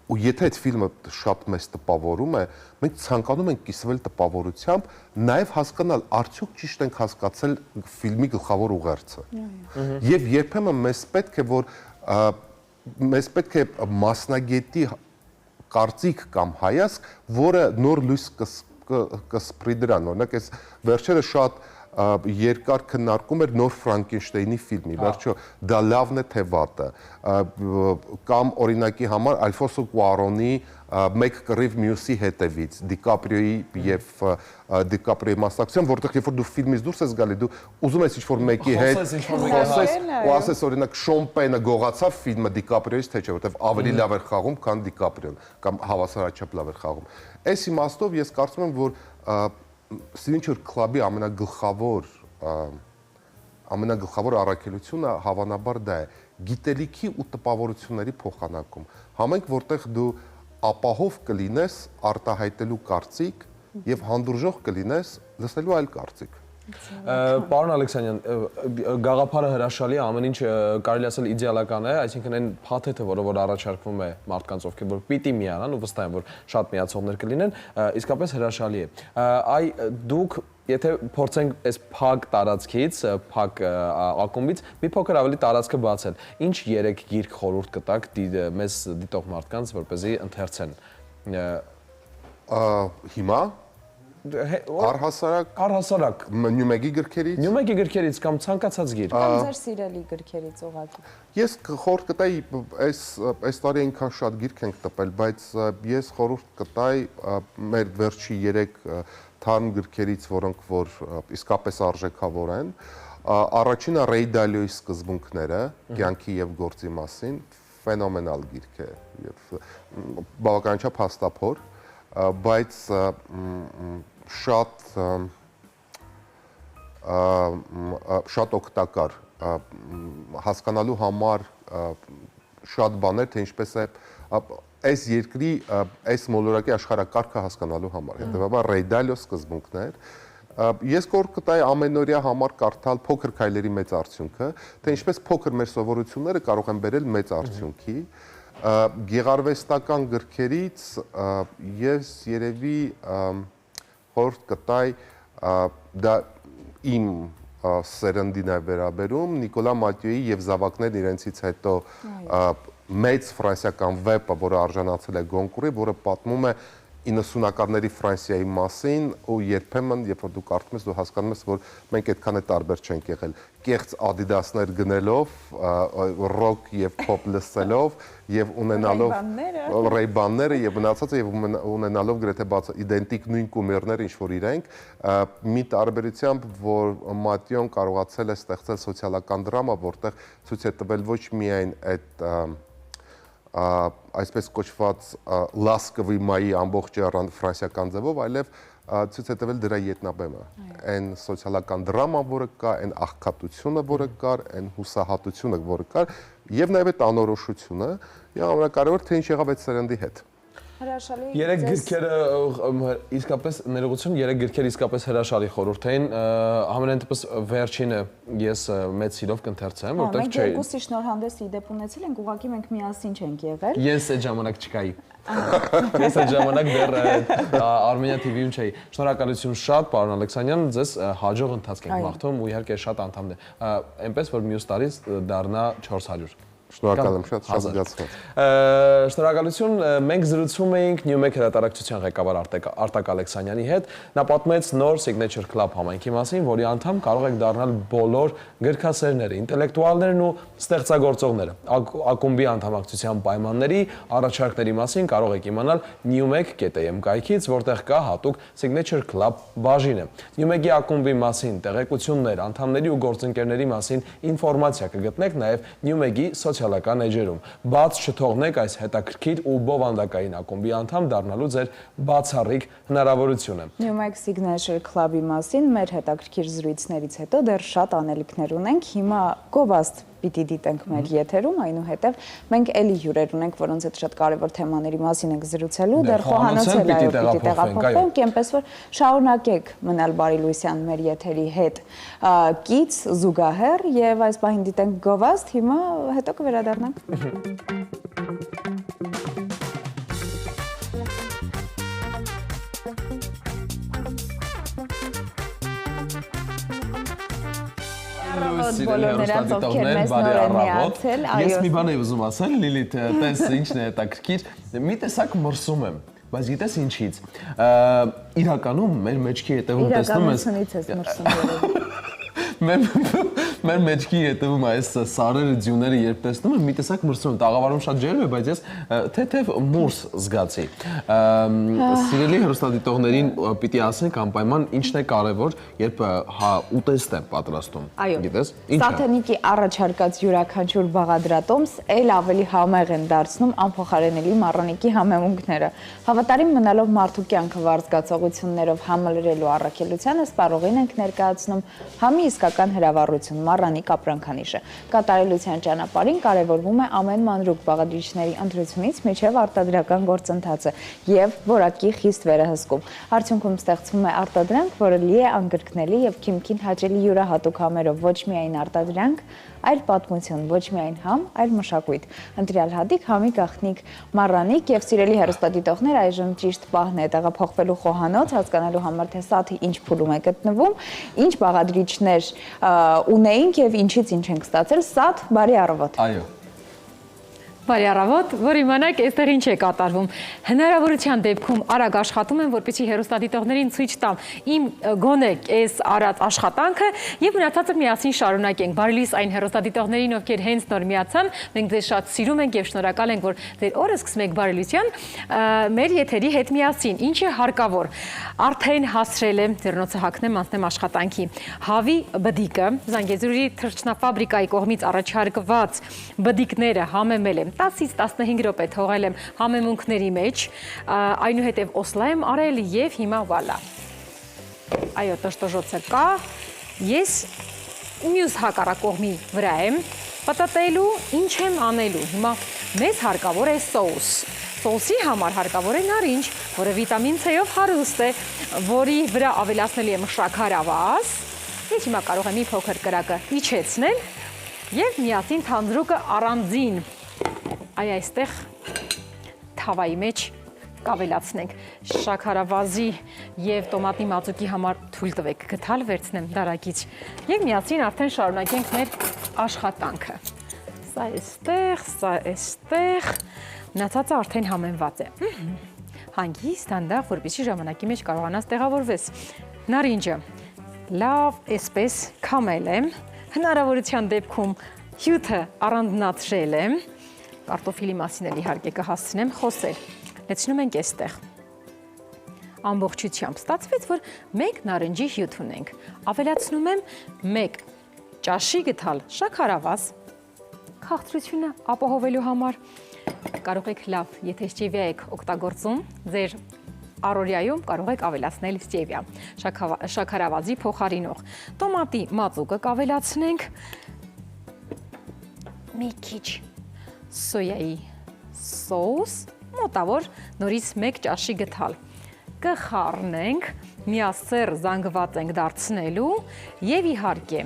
ու եթե այդ ֆիլմը շատ մեծ տպավորում է, մենք ցանկանում ենք կիսվել տպավորությամբ, նաև հասկանալ արդյոք ճիշտ ենք հասկացել ֆիլմի գլխավոր ուղերձը։ Եվ երբեմն մեզ պետք է մասնագետի կարծիք կամ հայացք, որը նոր լույս կսպրի դրան։ Օրինակ այս վերջերս շատ երկար քննարկում էր նոր Ֆրանկենշտեյնի ֆիլմի, վերջո դա լավն է թե վատը, կամ օրինակի համար Ալֆոնսո Կուարոնի մեկ կռիվ մյուսի հետևից, Դիկապրիոյի եւ Դիկապրիոյի մասնակցությամբ, որտեղ երբ որ դու ֆիլմից դուրս ես գալի, դու ուզում ես ինչ-որ մեկի հետ խոսես ու ասես օրինակ Շոն Պենը գողացավ ֆիլմը Դիկապրիոյից թե չէ, որտեղ ավելի լավ էր խաղում, քան Դիկապրիոն, կամ հավասարաչափ լավ էր խաղում։ Այս իմաստով ես կարծում եմ, որ Signature Club-ի ամենագլխավոր առաքելությունը հավանաբար դա է գիտելիքի ու տպավորությունների փոխանակում։ Համենք որտեղ դու ապահով կլինես արտահայտելու կարծիք եւ հանդուրժող կլինես լսելու այլ կարծիք։ Պարոն Ալեքսանյան, գաղափարը հրաշալի է, ամեն ինչ կարելի ասել իդեալական է, այսինքն այն փաթեթը, որը առաջարկվում է մարդկանց, ովքեր որ պիտի միանան ու վստահ եմ, որ շատ միացողներ կլինեն, իսկապես հրաշալի է։ Այ դուք եթե փորձենք այս փակ տարածքից, փակ ակումբից մի փոքր ավելի տարածքը բացել, ինչ 3 գիրք խորհուրդ կտաք մեզ դիտող մարդկանց, որպեսզի ընթերցեն։ Հիմա Առհասարակ Նյումեգի գրքերից կամ ցանկացած գիրք կամ ձեր սիրելի գրքերից ուղղակի։ Ես խորհուրդ կտայի այս տարի այնքան շատ գիրք ենք տպել, բայց ես խորհուրդ կտայի մեր վերջի 3 թարմ գրքերից, որոնք որ իսկապես արժեքավոր են։ Առաջինը Ռեյ Դալիոյի սկզբունքները, կյանքի եւ գործի մասին, ֆենոմենալ գիրք է եւ բավականաչափ հաստափոր, բայց շատ օգտակար հասկանալու համար շատ բաներ, թե ինչպես է այս երկրի այս մոլորակի աշխարհակարգը հասկանալու համար։ Հետևաբար Ռեյ Դալիո սկզբունքներ։ Ես կոր կտայի ամենօրյա համար կարդալ Փոքր քայլերի մեծ արդյունքը, թե ինչպես փոքր մեր սովորությունները կարող են բերել մեծ արդյունքի։ Գեղարվեստական գրքերից ես երևի խորհուրդ կտայի դա իմ սերնդին է վերաբերում Նիկոլա Մատյոյի եւ Զավակներն իրենցից հետո մեծ ֆրանսիական վեպը, որը արժանացել է Գոնկուրի, որը պատմում է 90-ականների Ֆրանսիայի մասին ու երբեմն, երբ որ դու կարդում ես, դու հասկանում ես, որ մենք այդքան է տարբեր չենք եղել։ Կեղծ Adidas-ներ գնելով, ռոք եւ փոփ լսելով եւ ունենալով Ray-Ban-ները եւ մնացածը եւ ունենալով գրեթե բաց իդենտիկ նույն կումերներ, ինչ որ իրենք, մի տարբերությամբ, որ Մատյոն կարողացել է ստեղծել սոցիալական դրամա, որտեղ ցույց է տվել ոչ միայն այդ այսպես կոչված լասկովի մայի ամբողջ Ֆրանսիական ձևով, այլև ցույց է տվել դրա ետնաբեմը, այն սոցիալական դրաման, որը կա, այն աղքատությունը, որը կար, այն հուսահատությունը, որը կար, եւ նաեւ այդ անորոշությունը, եւ ամենակարևոր թե ինչ եղավ այդ սերնդի հետ։ Հրաշալի։ Երեք գրքերը իսկապես ներողություն, երեք գրքերը իսկապես հրաշալի խորհուրդ էին, համենայն դեպս վերջինը ես մեծ սիրով կընթերցեմ, որտեղ չէ։ Մենք երկուսի շնորհանդես ի դեպ ունեցել ենք, ուղղակի մենք միասին չենք եղել։ Ես այդ ժամանակ չկայի։ Ես այդ ժամանակ դեռ Armenia TV-ում չէի։ Շնորհակալություն շատ, պարոն Ալեքսանյան, ձեզ հաջող ընթացք ենք մաղթում ու իհարկե շատ անդամներ։ Այնպես որ մյուս տարի դառնա 400։ Շնորհակալ եմ, շատ զգացված։ Շնորհակալություն, մենք զրուցում էինք Newmek հրատարակչության ղեկավար Արտակ Ալեքսանյանի հետ։ Նա պատմեց նոր Signature Club համայնքի մասին, որի անդամ կարող եք դառնալ բոլոր գրքասերները, ինտելեկտուալներն ու ստեղծագործողները։ Ակումբի անդամակցության պայմանների, առաջարկների մասին կարող եք իմանալ newmek.am կայքից, որտեղ կա հատուկ Signature Club բաժինը։ Newmek-ի ակումբի մասին տեղեկություններ, անդամների ու գործընկերների մասին ինֆորմացիա կգտնեք նաև Newmek-ի սոցիալական էջերում։ Բաց չթողնեք այս հետաքրքիր ու բովանդակային ակումբի անդամ դառնալու ձեր բացառիկ հնարավորությունը։ Newmek Signature Club-ի մասին մեր հետաքրքիր զրույցներից հետո դեռ շատ անելիքներ ունենք։ Հիմա գովաստ պիտի դիտենք մեր եթերում, այնուհետև մենք էլի հյուրեր ունենք, որոնց հետ շատ կարևոր թեմաների մասին ենք զրուցելու, դեռ խոհանոցել այո պիտի տեղափոխվենք, այնպես որ շարունակեք մնալ Բարի Լույսյան մեր եթերի հետ կից, զուգահեռ եւ այս պահին դիտենք գովաստ, հիմա հետո կվերադառնանք։ Ես մի բան եմ ուզում ասել, Լիլիթ, տես ինչն է հետաքրքիր, մի տեսակ մրսում եմ, բայց գիտես ինչից, իրականում մեր մեջքի հետևում տեսնում ես մեր մեջքի հետևում այս սարերը, ձյուները երբ տեսնում եմ, մի տեսակ մրսում եմ, տաղավարում շատ ջերմ է, բայց ես թեթև մուրս զգացի։ Սիրելի հեռուստադիտողներին պիտի ասենք անպայման ինչն է կարևոր, երբ ուտեստ է պատրաստում, գիտես, ինչ է։ Սաթենիկի առաջարկած յուրաքանչյուր բաղադրատոմս էլ ավելի համեղ են դարձնում անփոխարինելի մառանիկի համեմունքները։ Հավատարիմ մնալով մարդու կյանքը վարձկացողություններով համալրելու առաքելությանը սպառողին ենք ներկայացնում համի իսկական հրավառություն մառանիկ ապրանքանիշը։ Կատարելության ճանապարհին կարևորվում է ամեն մանրուք բաղադրիչների ընտրությունից մինչև արտադրական գործընթացը եւ որակի խիստ վերահսկում։ Արդյունքում ստեղծվում է արտադրանք, որը լի է անկրկնելի եւ քիմքին հաճելի յուրահատուկ համերով, ոչ միայն արտադրանք, այլ պատմություն, ոչ միայն համ, այլ մշակույթ։ Ընտրյալ հատիկ համի գաղտնիք մառանիկ եւ սիրելի հեռուստադիտողներ, այժմ ճիշտ պահն է տեղափոխվելու խոհանոց, հասկանալու համար թե Սաթը ինչ փուլում է գտնվում, ինչ բաղադրիչներ ունեինք եւ ինչից ինչ ենք ստացել։ Սաթ, բարի առավոտ։ Այո։ Բարի առավոտ, որ իմանաք այստեղ ինչ է կատարվում։ Հնարավորության դեպքում արագ աշխատում եմ, որպեսզի հեռուստադիտողներին ցույց տամ իմ գոնե այս արած աշխատանքը եւ մնացածը միասին շարունակենք։ Բարի լույս այն հեռուստադիտողներին, ովքեր հենց նոր միացան, մենք ձեզ շատ սիրում ենք եւ շնորհակալ ենք, որ ձեր օրը սկսում եք Բարի Լույսյան մեր եթերի հետ միասին։ Ինչ է հարկավոր։ Արդեն հասրել եմ ձեռնոցը հագնեմ, անցնեմ աշխատանքի։ Հավի բդիկը, Զանգեզուրի թռչնաֆաբրիկայի կողմից առաջարկված բդիկները համեմել եմ 10-ից 15 րոպե թողել եմ համեմունքների մեջ, այնուհետև օսլա եմ արել եւ հիմա վալա։ Այո, տշտոժոցը կա, ես մյուս հակառակողմի վրա եմ պատատելու, ինչ եմ անելու, հիմա մեզ հարկավոր է սոուս։ Սոուսի համար հարկավոր է նարինջ, որը վիտամին C-ով հարուստ է, որի վրա ավելացնել եմ շաքարավազ, ես հիմա կարող եմ մի փոքր կրակը իջեցնել եւ միասին թանձրուկը առանձին այ այստեղ թավայի մեջ կավելացնենք շաքարավազի եւ տոմատնի մածուկի համար թույլ տվեք գտալ վերցնեմ դարակից եւ միասին արդեն շարունակենք մեր աշխատանքը։ Սա էստեղ, մնացածը արդեն համեմված է։ Հանգիստ հանդաղ, որպեսզի ժամանակի մեջ կարողանաս տեղավորվես։ Նարինջը լավ էսպես քամել եմ, հնարավորության դեպքում հյութը առանձնացրել եմ, կարտոֆիլի մասին էլ իհարկե կհասցնեմ խոսել։ Լցնում ենք այստեղ։ Ամբողջությամբ ստացվեց, որ 1 նարնջի հյութ ունենք։ Ավելացնում եմ 1 ճաշի գթալ շաքարավազ, քաղցրությունը ապահովելու համար։ Կարող եք լավ, եթե ստևիա եք օգտագործում ձեր առօրյայում կարող եք ավելացնել ստևիա, շաքարավազի փոխարինող։ Տոմատի մածուկը կավելացնենք, մի քիչ սոյայի սոուս, մոտավոր նորից 1 ճաշի գթալ։ Կխառնենք, միասեռ զանգված ենք դարձնելու եւ իհարկե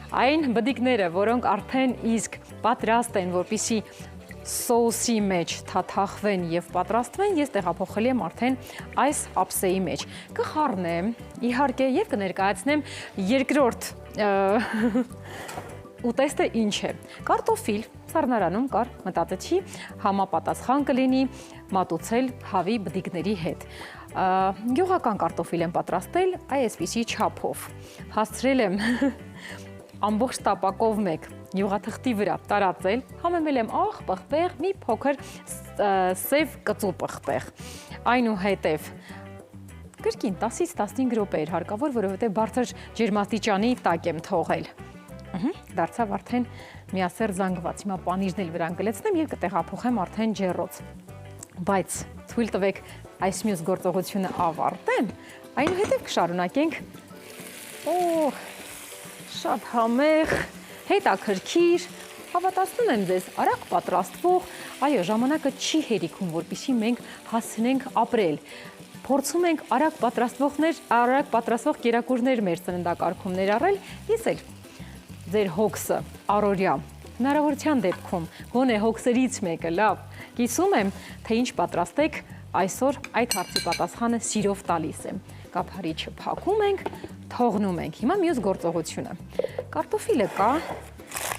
այն բդիկները, որոնք արդեն իսկ պատրաստ են, որպեսզի սոուսի մեջ թաթախվեն եւ պատրաստվեն, ես տեղափոխել եմ արդեն այս ափսեի մեջ։ Կխառնեմ, իհարկե, եւ կներկայացնեմ երկրորդ ուտեստը ինչ է։ Կարտոֆիլ սառնարանում կար, մտածեցի, համապատասխան կլինի մատուցել հավի բդիկների հետ։ Գյուղական կարտոֆիլ եմ պատրաստել այսպիսի չափով։ Հասցրել եմ ամբողջ տապակով մեկ յուղաթղթի վրա տարածել, համեմել եմ աղ, պղպեղ, մի փոքր սև կծու պղպեղ։ Այնուհետև կրկին 10-ից 15 րոպե էր հարկավոր, որովհետև բարձր ջերմաստիճանի տակ եմ թողել։ Դարձավ արդեն միասեռ զանգված։ Հիմա պանիրն էլ վրան կլցնեմ եւ կտեղափոխեմ արդեն ջեռոց։ Բայց թույլ տվեք այս մյուս գործողությունը ավարտեմ, այնուհետև կշարունակենք շատ համեղ, հետաքրքիր, հավատացնում եմ ձեզ, արագ պատրաստվող, այո, ժամանակը չի հերիքում, որպեսզի մենք հասցնենք ապրել։ Փորձում ենք արագ պատրաստվող կերակուրներ մեր սննդակարգում ներառել, ես էլ ձեր հոգսը առօրյա հնարավորության դեպքում գոնե հոգսերից մեկը լավ կիսում եմ, թե ինչ պատրաստեք, այսօր այդ հարցի պատասխանը սիրով տալիս եմ։ Կափարիչը փակում ենք, թողնում ենք։ Հիմա մյուս գործողությունը։ Կարտոֆիլը կա,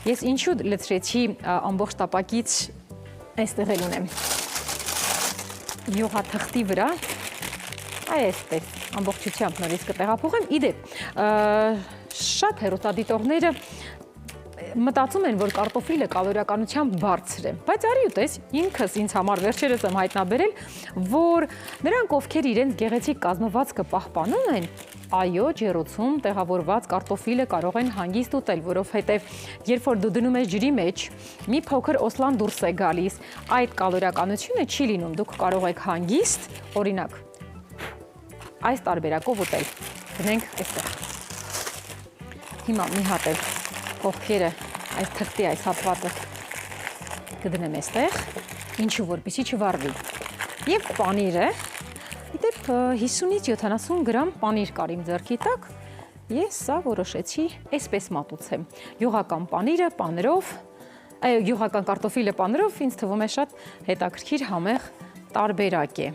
ես ինչու լցրեցի ամբողջ տապակից, այստեղ էլ ունեմ յուղաթղթի վրա, այստեղ ամբողջությամբ նորից կտեղափոխեմ։ Իդեպ, շատ հեռուստադիտողները մտածում են, որ կարտոֆիլը կալորիականությամբ բարձր է, բայց արի ուտես, ինքս ինձ համար վերջերս եմ հայտնաբերել, որ նրանք, ովքեր իրենց գեղեցիկ կազմվածքը պահպանում են, այո, ջեռոցում տեղավորված կարտոֆիլը կարող են հանգիստ ուտել, որովհետև երբ որ դու դնում ես ջրի մեջ, մի փոքր օսլան դուրս է գալիս, այդ կալորիականությունը չի լինում, դուք կարող եք հանգիստ, օրինակ, այս տարբերակով ուտել։ Գնենք այստեղ։ Հիմա մի հատ էլ կողքերը այս թղթի այս հատվածը կդնեմ այստեղ, ինչու որպեսզի չվառվի։ Եվ պանիրը, իդեպ 50-ից 70 գրամ պանիր կար իմ ձեռքի տակ, ես սա որոշեցի այսպես մատուցեմ։ Յուղական պանիրը պանրով, յուղական կարտոֆիլը պանրով ինձ թվում է շատ հետաքրքիր համեղ տարբերակ է։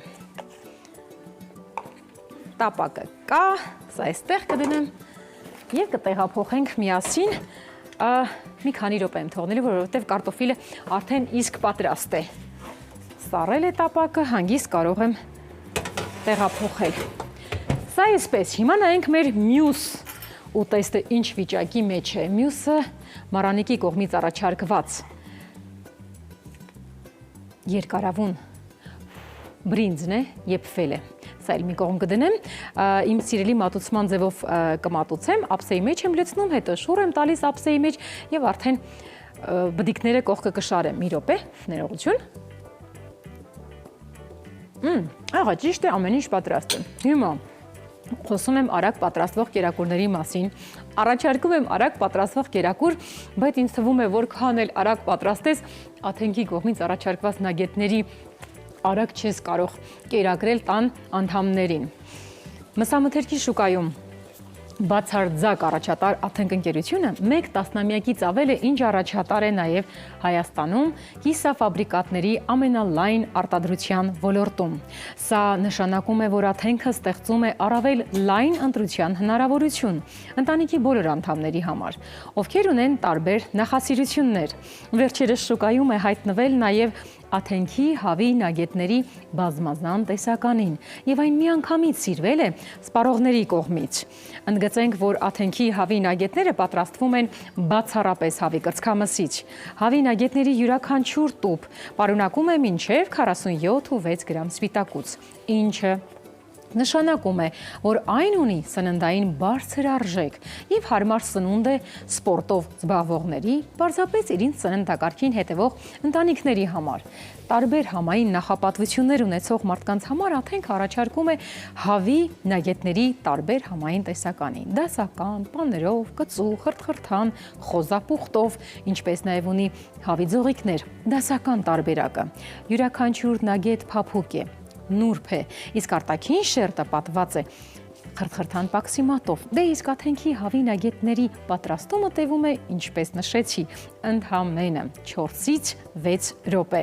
Տապակը կա, սա այստեղ կդնեմ եւ կտեղափոխենք միասին մի քանի րոպե եմ թողնելու, որովհետև կարտոֆիլը արդեն իսկ պատրաստ է։ Սառել է տապակը, հանգիստ կարող եմ տեղափոխել։ Սա այսպես, հիմա նայենք մեր մյուս ուտեստը ինչ վիճակի մեջ է։ Մյուսը Մարանիկի կողմից առաջարկված երկարավուն բրինձն է, եփվել է։ Սա էլ մի կողմ կդնեմ, իմ սիրելի մատուցման ձևով կմատուցեմ, ափսեի մեջ եմ լցնում, հետո շուռ եմ տալիս ափսեի մեջ եւ արդեն բդիկները կողքը կշարեմ։ Մի րոպե, ներողություն։ Ահա ճիշտ է, ամեն ինչ պատրաստ է։ Հիմա խոսում եմ արագ պատրաստվող կերակուրների մասին։ Առաջարկում եմ արագ պատրաստվող կերակուր, բայց ինձ թվում է, որքան էլ արագ պատրաստես, Աթենքի կողմից առաջարկված նագետների արագ չես կարող կերակրել տան անդամներին։ Մսամթերքի շուկայում բացարձակ առաջատար Աթենք ընկերությունը 1 տասնամյակից ավել է, ինչ առաջատար է նաև Հայաստանում կիսաֆաբրիկատների ամենալայն արտադրության ոլորտում։ Սա նշանակում է, որ Աթենքը ստեղծում է առավել լայն ընտրության հնարավորություն ընտանիքի բոլոր անդամների համար, ովքեր ունեն տարբեր նախասիրություններ։ Վերջերս շուկայում է հայտնվել նաև Աթենքի հավի նագետների բազմազան տեսականին եւ այն միանգամից սիրվել է սպառողների կողմից։ Ընդգծենք, որ Աթենքի հավի նագետները պատրաստվում են բացառապես հավի կրծքամսից։ Հավի նագետների յուրաքանչյուր տուփ պարունակում է մինչև 47.6 գրամ սպիտակուց, ինչը նշանակում է, որ այն ունի սննդային բարձր արժեք եւ հարմար սնունդ է սպորտով զբաղվողների, պարզապես իրենց սննդակարգին հետևող ընտանիքների համար։ տարբեր համային նախապատվություններ ունեցող մարդկանց համար Աթենք առաջարկում է հավի նագետների տարբեր համային տեսականի՝ դասական, պաներով, կծու, խրթխրթան, խոզապուխտով, ինչպես նաև ունի հավի ձողիկներ։ Դասական տարբերակը յուրաքանչյուր նագետ փափուկ է, նուրբ է, իսկ արտաքին շերտը պատված է խրթխրթան պաքսիմատով։ Դե իսկ Աթենքի հավի նագետների պատրաստումը տևում է, ինչպես նշեցի, ընդամենը 4-ից 6 րոպե։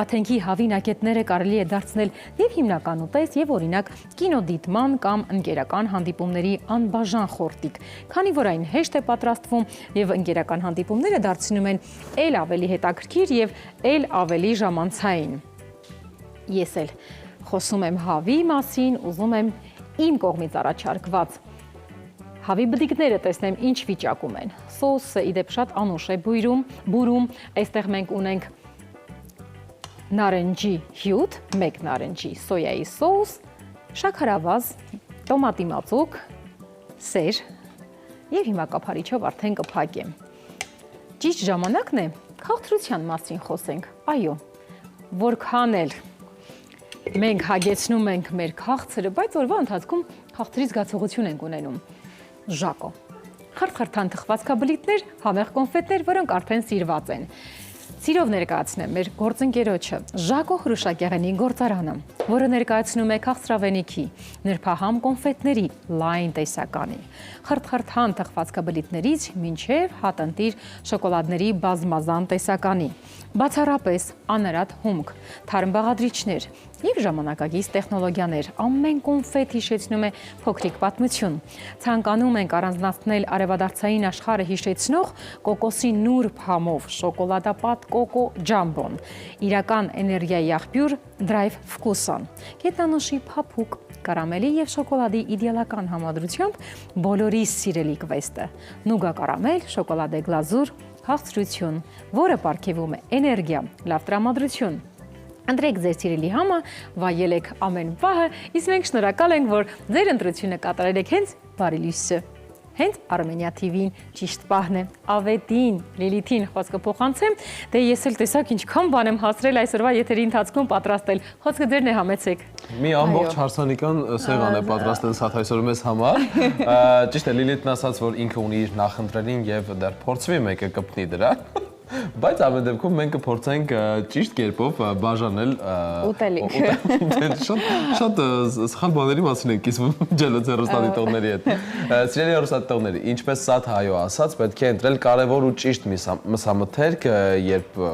Աթենքի հավի նագետները կարելի է դարձնել եւ հիմնական ուտես, եւ օրինակ կինոդիտման կամ ընկերական հանդիպումների անբաժան խորտիկ, քանի որ այն հեշտ է պատրաստվում եւ ընկերական հանդիպումները դարձնում են ել ավելի հետաքրքիր եւ ել ավելի ժամանցային։ Ես էլ խոսում եմ հավի մասին, ուզում եմ իմ կողմից առաջարկված հավի բդիկները տեսնեմ ինչ վիճակում են։ Սոսը իդեպ շատ անուշ է բուրում, այստեղ մենք ունենք նարնջի հյութ, 1 նարնջի սոյայի սոուս, շաքարավազ, տոմատի մածուկ, սեր եւ հիմա կափարիչով արդեն կփակեմ։ Ճիշտ ժամանակն է քաղցրության մասին խոսենք։ Այո, որքան էլ մենք հագեցնում ենք մեր քաղցրը, բայց օրվա ընթացքում քաղցրի զգացողություն ենք ունենում։ Ժակո։ Խրթխրթան թխվածքաբլիթներ, համեղ կոնֆետներ, որոնք արդեն սիրված են։ Սիրով ներկայացնեմ մեր գործընկերոջը Ժակո Հրուշակեղենի գործարանը, որը ներկայացնում է քաղցրավենիքի, նրբահամ կոնֆետների լայն տեսականի, խրթխրթան թխվածքաբլիթներից մինչև հատընտիր շոկոլադների բազմազան տեսականի, բացառապես անարատ հումք, թարմ բաղադրիչներ եւ ժամանակակից տեխնոլոգիաներ, ամեն կոնֆետ հիշեցնում է փոքրիկ պատմություն։ Ցանկանում ենք առանձնացնել արևադարձային աշխարհը հիշեցնող կոկոսի նուրբ համով շոկոլադապատ կոկո ջամբոն, իրական էներգիայի աղբյուր Drive Vkusan, գետնանուշի փափուկ, կարամելի եւ շոկոլադի իդեալական համադրությամբ բոլորի սիրելի կվեստը, նուգա կարամել, շոկոլադե գլազուր, քաղցրություն, որը պարգևում է էներգիա, լավ տրամադրություն։ Ընտրեք ձեր սիրելի համը, վայելեք ամեն պահը, իսկ մենք շնորհակալ ենք, որ ձեր ընտրությունը կատարել եք հենց Բարի լույսը։ Հենց Armenia TV-ին ճիշտ պահն է։ Ավետին, Լիլիթին խոսքը փոխանցեմ, դե ես էլ տեսակ ինչքան բան եմ հասրել այսօրվա եթերի ընթացքում պատրաստել։ Խոսքը ձերն է, համեցեք։ Մի ամբողջ հարսանեկան սեղան է պատրաստել սաթ այսօր մեզ համար։ Ճիշտ է, Լիլիթն ասաց, որ ինքը ունի իր նախընտրելին եւ դեռ փորձվի մեկը կպնի դրան։ Բայց ամեն դեպքում մենք կփորձենք ճիշտ կերպով բաժանել ուտելիք։ Շատ սխալ բաների մասին ենք կիսվում ջելոց հեռուստադիտողների հետ։ Սիրելի հեռուստադիտողներ, ինչպես Սաթ Հայո ասաց, պետք է ընտրել կարևոր ու ճիշտ մսամթերք, երբ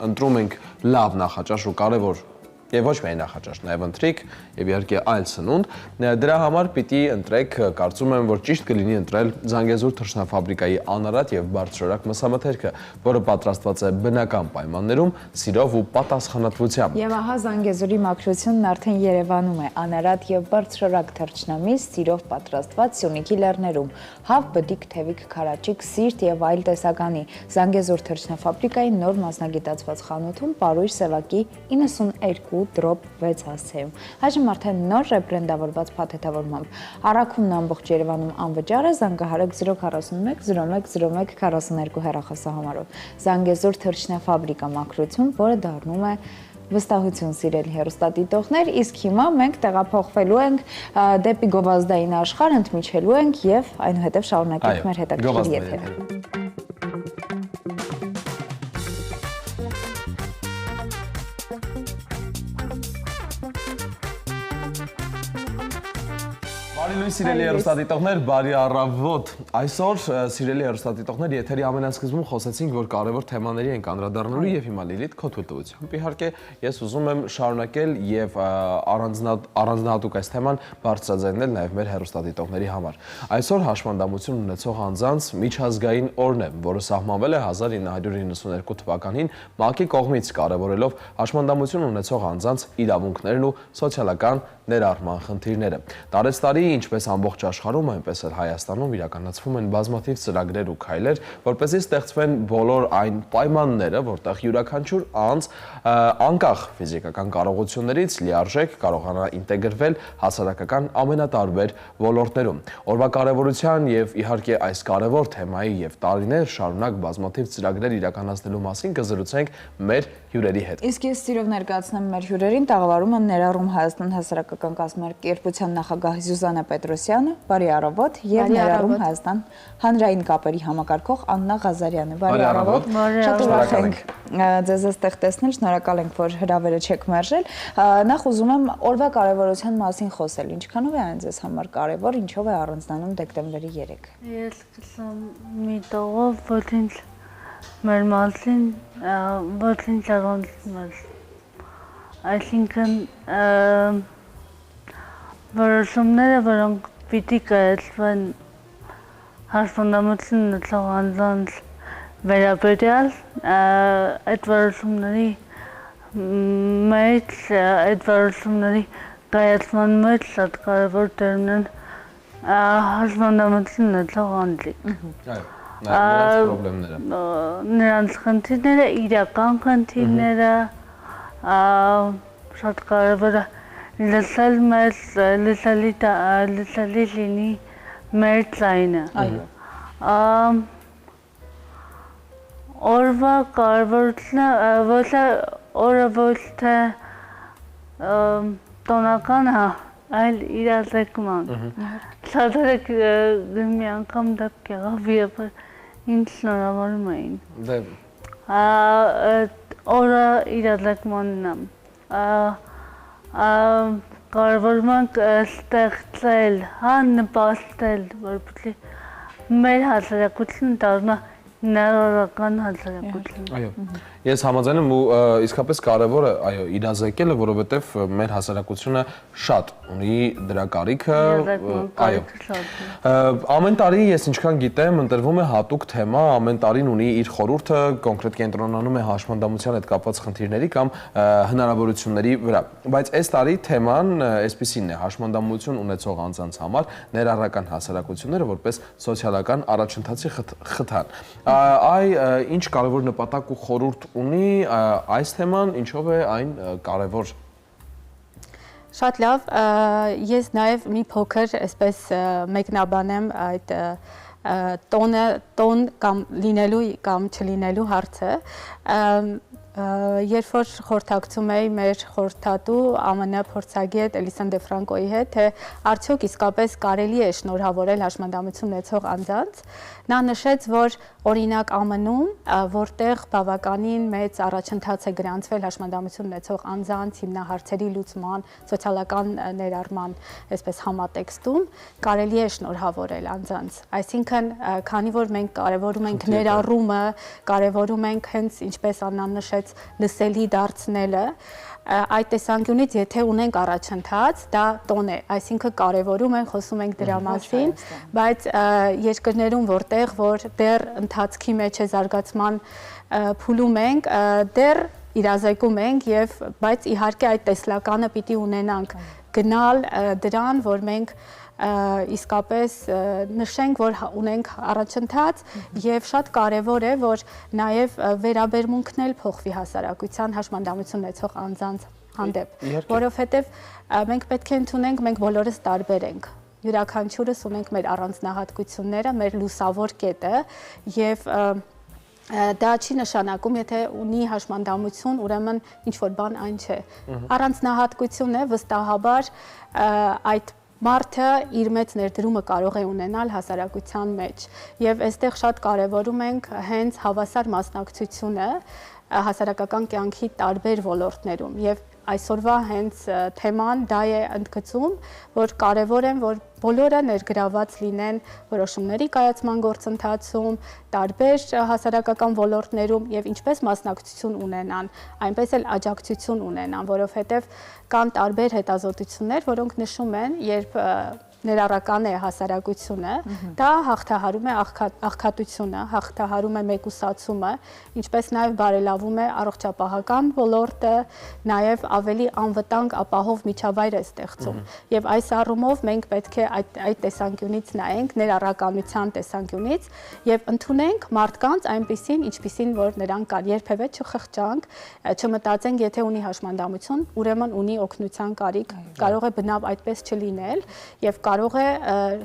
ընտրում ենք լավ նախաճաշ ու կարևոր եւ ոչ միայն նախաճաշ, նաեւ ընթրիք եւ իհարկե այլ սնունդ, դրա համար պիտի ընտրեք, կարծում եմ, որ ճիշտ կլինի ընտրել Զանգեզուր թռչնաֆաբրիկայի անարատ եւ բարձրորակ մսամթերքը, որը պատրաստված է բնական պայմաններում, սիրով ու պատասխանատվությամբ։ Եվ ահա Զանգեզուրի մաքրությունն արդեն Երևանում է, անարատ եւ բարձրորակ թռչնամիս, սիրով պատրաստված Սյունիքի լեռներում, հավ, բդիկ, թևիկ, քարաճիկ, սիրտ եւ այլ տեսականի։ Զանգեզուր թռչնաֆաբրիկայի նոր մասնագիտացված խանութում Պարույր Սևակի 92 դրոպ 6 հասցեում։ Այժմ արդեն նոր ռեբրենդավորված փաթեթավորմամբ։ Առաքումն ամբողջ Երևանում անվճար է, զանգահարեք 041 01 01 42 հեռախոսահամարով։ Զանգեզուր թռչնաֆաբրիկա մաքրություն, որը դառնում է վստահություն, սիրելի հեռուստադիտողներ, իսկ հիմա մենք տեղափոխվելու ենք դեպի գովազդային աշխարհ, ընդմիջելու ենք եւ այնուհետեւ շարունակենք մեր հետաքրքիր եթերը։ Բարի լույս սիրելի հեռուստադիտողներ, բարի առավոտ։ Այսօր սիրելի հեռուստադիտողներ, եթերի ամենասկզբում խոսեցինք, որ կարևոր թեմաների ենք անդրադառնալու եւ հիմա Լիլիթ քո թույլտվությամբ։ Իհարկե, ես ուզում եմ շարունակել եւ առանձնահատուկ այս թեման բարձրաձայնել նաեւ մեր հեռուստադիտողների համար։ Այսօր հաշմանդամություն ունեցող անձանց միջազգային օրն է, որը սահմանվել է 1992 թվականին ՄԱԿ-ի կողմից, կարևորելով հաշմանդամություն ունեցող անձանց իրավունքներն ու սոցիալական ներառման խնդիրները։ Տարեցտարի ինչպես ամբողջ աշխարհում, այնպես էլ Հայաստանում իրականացվում են բազմաթիվ ծրագրեր ու քայլեր, որպեսզի ստեղծվեն բոլոր այն պայմանները, որտեղ յուրաքանչյուր անձ անկախ ֆիզիկական կարողություններից լիարժեք կարողանա ինտեգրվել հասարակական ամենատարբեր ոլորտներում։ Օրվա կարևորության եւ իհարկե այս կարևոր թեմայի եւ տարիներ շարունակ բազմաթիվ ծրագրեր իրականացնելու մասին կզրուցենք մեր հյուրերի հետ։ Իսկ ես սիրով ներկայացնեմ մեր հյուրերին, տաղավարում են ներառում Հայաստան հասարակական կազմակերպության նախագահ Զյուզաննա Պետրոսյանը, բարի առավոտ, եւ ներառում Հայաստան հանրային կապերի համակարգող Աննա Ղազարյանը, բարի առավոտ։ Շատ ուրախ ենք ձեզ այստեղ տեսնել, շնորհակալ ենք, որ հրավերը չեք մերժել։ Նախ ուզում եմ օրվա կարևորության մասին խոսել։ Ինչքանով է այն ձեզ համար կարևոր, ինչով է առանձնանում դեկտեմբերի 3։ Ես կսամ մի տողով, ոչինչ մեր մասին, ոչինչ առանձնված։ Այսինքն որոշումները, որոնք պիտի կայացվեն հաշվանդամություն ունեցող անձանց վերաբերյալ, այդ որոշումների մեջ, այդ որոշումների կայացման մեջ շատ կարևոր դեր ունեն հաշվանդամություն ունեցող անձի։ Նրանց խնդիրները։ Նրանց խնդիրները, իրական խնդիրները, շատ կարևոր է լսել մեզ, լսելի լինի մեր ձայնը։ Օրվա կարևորությունը ոչ օրը ոչ թե տոնական է, այլ իրազեկման։ Շատերը մի անգամ դեպք եղավ, երբ ինձ շնորհավորում էին։ Օրը իրազեկմանն է։ Կարևորում ենք ստեղծել, նպաստել, որպեսզի մեր հասարակությունը դառնա ներառական հասարակություն։ Այո, ես համաձայն եմ ու իսկապես կարևոր է, այո, իրազեկելը, որովհետև մեր հասարակությունը շատ ունի դրա կարիքը, այո։ Ամեն տարի ես ինչքան գիտեմ, ընտրվում է հատուկ թեմա, ամեն տարին ունի իր խորհուրդը, կոնկրետ կենտրոնանում է հաշվանդամության հետ կապված խնդիրների կամ հնարավորությունների վրա։ Բայց այս տարի թեման այսպիսին է՝ հաշվանդամություն ունեցող անձանց համար ներառական հասարակությունները որպես սոցիալական առաջընթացի խթան։ Ինչ կարևոր նպատակ ու խորհուրդ ունի այս թեման, ինչով է այն կարևոր։ Շատ լավ, ես նաև մի փոքր այսպես մեկնաբանեմ այդ տոն կամ լինելու կամ չլինելու հարցը։ Երբ որ խորհրդակցում էի մեր խորհրդատու ԱՄՆ փորձագետ Էլիսան դե Ֆրանկոյի հետ, թե արդյոք իսկապես կարելի է շնորհավորել հաշմանդամություն ունեցող անձանց, նա նշեց, որ օրինակ ԱՄՆ-ում, որտեղ բավականին մեծ առաջընթաց է գրանցվել հաշմանդամություն ունեցող անձանց հիմնահարցերի լուծման, սոցիալական ներառման, այսպես համատեքստում, կարելի է շնորհավորել անձանց։ Այսինքն, քանի որ մենք կարևորում ենք ներառումը, կարևորում ենք հենց ինչպես Աննան նշեց, լսելի դարձնելը, այդ տեսանկյունից եթե ունենք առաջընթաց, դա տոն է, այսինքն կարևորում են, խոսում ենք դրա մասին, բայց երկրներում որտեղ որ դեռ ընթացքի մեջ է զարգացման փուլում ենք, դեռ իրազեկում ենք եւ բայց իհարկե այդ տեսլականը պիտի ունենանք գնալ դրան, որ մենք իսկապես նշենք, որ ունենք առաջընթաց եւ շատ կարեւոր է, որ նաեւ վերաբերմունքն էլ փոխվի հասարակության հաշմանդամություն ունեցող անձանց հանդեպ, որովհետեւ մենք պետք է ընդունենք, մենք բոլորս տարբեր ենք։ Յուրաքանչյուրս ունենք մեր առանձնահատկությունները, մեր լուսավոր կետը եւ դա չի նշանակում, եթե ունի հաշմանդամություն, ուրեմն ինչ-որ բան այն չէ։ Առանձնահատկություն է, վստահաբար այդ մարդը իր մեծ ներդրումը կարող է ունենալ հասարակության մեջ եւ այստեղ շատ կարեւորում ենք հենց հավասար մասնակցությունը հասարակական կյանքի տարբեր ոլորտներում եւ այսօրվա հենց թեման դա է ընդգծում, որ կարևոր է, որ բոլորը ներգրաված լինեն որոշումների կայացման գործընթացում, տարբեր հասարակական ոլորտներում եւ ինչպես մասնակցություն ունենան, այնպես էլ աջակցություն ունենան, որովհետեւ կան տարբեր հետազոտություններ, որոնք նշում են, երբ ներառական է հասարակությունը, դա հաղթահարում է աղքատությունը, հաղթահարում է մեկուսացումը, ինչպես նաև բարելավում է առողջապահական ոլորտը, նաև ավելի անվտանգ ապահով միջավայր է ստեղծում։ Եվ այս առումով մենք պետք է այդ տեսանկյունից նայենք, ներառականության տեսանկյունից եւ ընդունենք մարդկանց այնպիսին, ինչպիսին որ նրանք կան, երբևէ չխղճանք, չմտածենք, եթե ունի հաշմանդամություն, ուրեմն ունի օգնության կարիք, կարող է բնավ այդպես չլինել եւ կարող է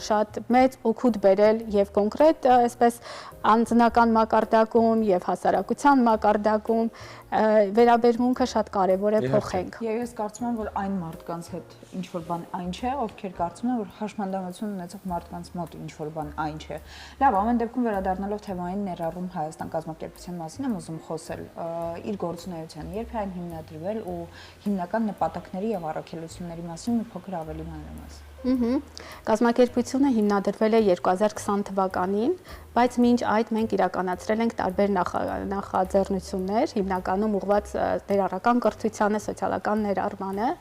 շատ մեծ օգուտ բերել եւ կոնկրետ այսպես անձնական մակարդակում եւ հասարակության մակարդակում վերաբերմունքը շատ կարեւոր է փոխենք։ Եվ ես կարծում եմ, որ այն մարդկանց հետ ինչ որ բան այն չէ, ովքեր կարծում են, որ հաշմանդամություն ունեցող մարդկանց մոտ ինչ որ բան այն չէ։ Լավ, ամեն դեպքում վերադառնալով թեմային ներառում Հայաստան կազմակերպության մասին եմ ուզում խոսել իր գործունեության, երբ է այն հիմնադրվել ու հիմնական նպատակների եւ առաքելությունների մասին մի փոքր ավելի մանրամասն։ Կազմակերպությունը հիմնադրվել է 2020 թվականին, բայց մինչ այդ մենք իրականացրել ենք տարբեր նախաձեռնություններ, հիմնականում ուղղված ներառական կրթությանը, սոցիալական ներառմանը,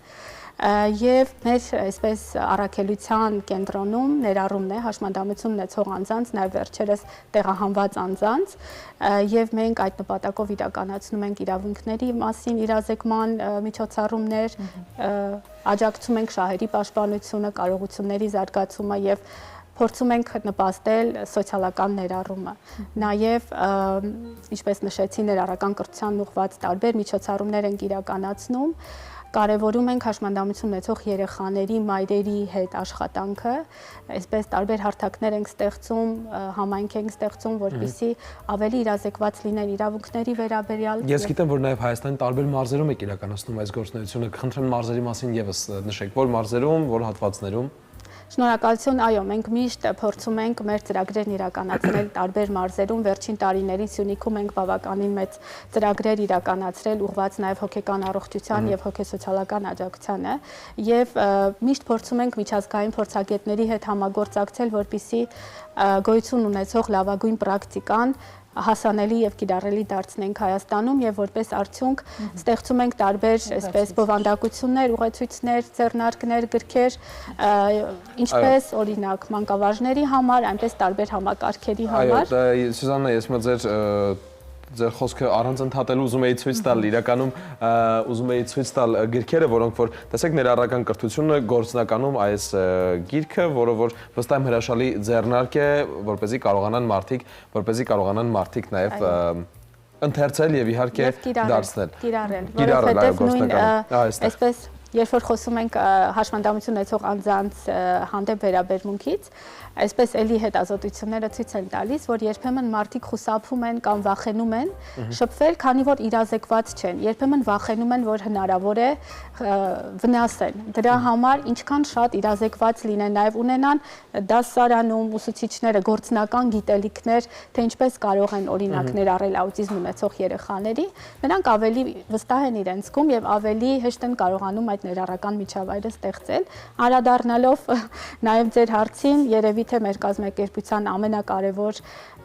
եւ մեր այսպես առաքելության կենտրոնում ներառումն է հաշմանդամություն ունեցող անձանց, նաեւ վերջերս տեղահանված անձանց, եւ մենք այդ նպատակով իրականացնում ենք իրավունքների մասին իրազեկման միջոցառումներ, աջակցում ենք շահերի պաշտպանությունը, կարողությունների զարգացումը եւ փորձում ենք նպաստել սոցիալական ներառումը։ Նաև, ինչպես նշեցի, ներառական կրթության ուղղված տարբեր միջոցառումներ ենք իրականացնում, կարևորում ենք հաշմանդամություն ունեցող երեխաների, մայրերի հետ աշխատանքը, այսպես տարբեր հարթակներ ենք ստեղծում, համայնք ենք ստեղծում, որպեսզի ավելի իրազեկված լինեն իրավունքների վերաբերյալ։ Ես գիտեմ, որ նաև Հայաստանի տարբեր մարզերում եք իրականացնում այս գործունեությունը, կխնդրեմ մարզերի մասին եւս նշեք, որ մարզերում, որ հատվածներում։ Շնորհակալություն, այո, մենք միշտ փորձում ենք մեր ծրագրերն իրականացնել տարբեր մարզերում, վերջին տարիներին Սյունիքում ենք բավականին մեծ ծրագրեր իրականացրել, ուղղված նաև հոգեկան առողջության եւ հոգեսոցիալական աջակցությանը, եւ միշտ փորձում ենք միջազգային փորձագետների հետ համագործակցել, որպեսզի գոյություն ունեցող լավագույն պրակտիկան հասանելի եւ կիրառելի դարձնենք Հայաստանում եւ որպես արդյունք ստեղծում ենք տարբեր այսպես բովանդակություններ, ուղեցույցներ, ձեռնարկներ, գրքեր, ինչպես օրինակ մանկավարժների համար, այնպես տարբեր համակարգերի համար։ Այո, Սյուզաննա, ես մա ձեր խոսքը առանց ընդհատելու ուզում էի ցույց տալ, իրականում ուզում էի ցույց տալ գրքերը, որոնք որ տեսեք ներառական կրթությունը գործնականում այս գիրքը, որը որ վստահ եմ հրաշալի ձեռնարկ է, որպեսզի կարողանան մարդիկ նաև ընթերցել եւ իհարկե դարձնել։ Կիրառել, որովհետեւ նույն այսպես երբ որ խոսում ենք հաշմանդամություն ունեցող անձանց հանդեպ վերաբերմունքից, այսպես էլի հետազոտությունները ցույց են տալիս, որ երբեմն մարդիկ խուսափում են կամ վախենում են շփվել, քանի որ իրազեկված չեն։ Երբեմն վախենում են, որ հնարավոր է վնասեն։ Դրա համար ինչքան շատ իրազեկված լինեն, նաև ունենան դասարանում ուսուցիչները գործնական գիտելիքներ, թե ինչպես կարող են օրինակ ներառել աուտիզմ ունեցող երեխաների, նրանք ավելի վստահ են իրենց կողմ եւ ավելի հեշտ են կարողանում այդ ներառական միջավայրը ստեղծել։ Անդրադառնալով նաև ձեր հարցին, երևի թե մեր կազմակերպության ամենակարևոր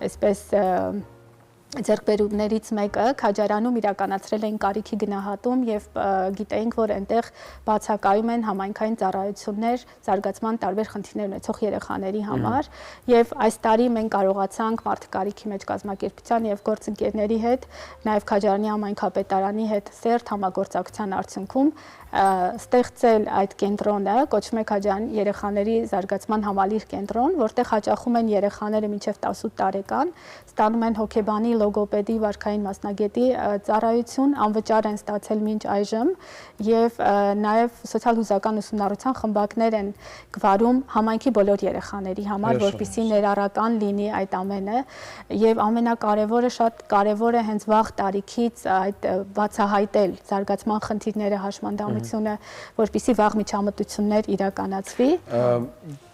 այսպես ձեռքբերումներից մեկը Քաջարանում իրականացրել էին կարիքի գնահատում եւ գիտեինք, որ այնտեղ բացակայում են համայնքային ծառայություններ զարգացման տարբեր խնդիրներ ունեցող երեխաների համար եւ այս տարի մենք կարողացանք մարդկարիքի մեջ կազմակերպության եւ գործընկերների հետ, նաեւ Քաջարանի համայնքապետարանի հետ սերտ համագործակցության արդյունքում ստեղծել այդ կենտրոնը, կոչվում է Քաջարան երեխաների զարգացման համալիր կենտրոն, որտեղ հաճախում են երեխաները մինչև 18 տարեկան, ստանում են հոգեբանի, լոգոպեդի, վարքային մասնագետի ծառայություն, անվճար են ստացել մինչ այժմ եւ նաեւ սոցիալ-հուզական ուսումնառության խմբակներ են գվարում համայնքի բոլոր երեխաների համար, որպեսզի ներառական լինի այդ ամենը եւ ամենակարևորը շատ կարևոր է հենց վաղ տարիքից այդ բացահայտել զարգացման խնդիրները հաշմանդամությունը, որպեսզի վաղ միջամտություններ իրականացվի։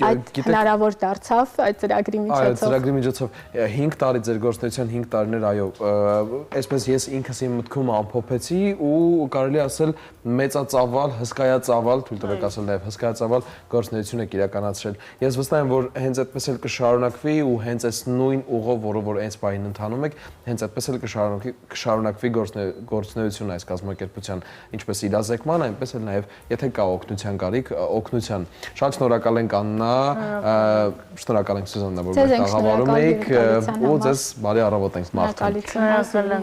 Այդ հնարավոր դարձավ այդ ծրագրի միջոցով։ Այդ ծրագրի միջոցով 5 տարի ձեր գործունեության 5 տարիներ, այո, այսպես ես ինքս իմ մտքում ամփոփեցի ու կարելի ասել մեծածավալ, հսկայածավալ, թույլ տվեք ասել նաև հսկայածավալ գործունեություն եք իրականացրել։ Ես վստահ եմ, որ հենց այդպես էլ կշարունակվի ու հենց այս նույն ուղով, որով որ այս պահին ընթանում եք, հենց այդպես էլ կշարունակվի գործունեությունը այս կազմակերպության, ինչպես իրազեկման, այնպես էլ նաև եթե կա օգնության կարիք, օգնության։ Շատ շնորհակալ ենք Աննա, շնորհակալ ենք Սուզաննա, որ մեզ տաղավարում եք ու ձեզ բարի առավոտ ենք մաղթում։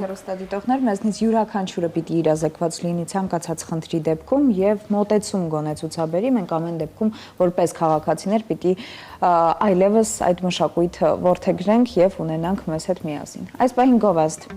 Հեռուստադիտողներ, մեզնից յուրաքանչյուրը պիտի իրազեկված լինի ցանկացած խնդրի դեպքում եւ մոտեցում գոնե ցուցաբերի, մենք ամեն դեպքում որպես քաղաքացիներ պիտի այլևս այդ մշակույթը որդեգրենք եւ ունենանք մեզ հետ միասին։ Այս պահին գովազդ։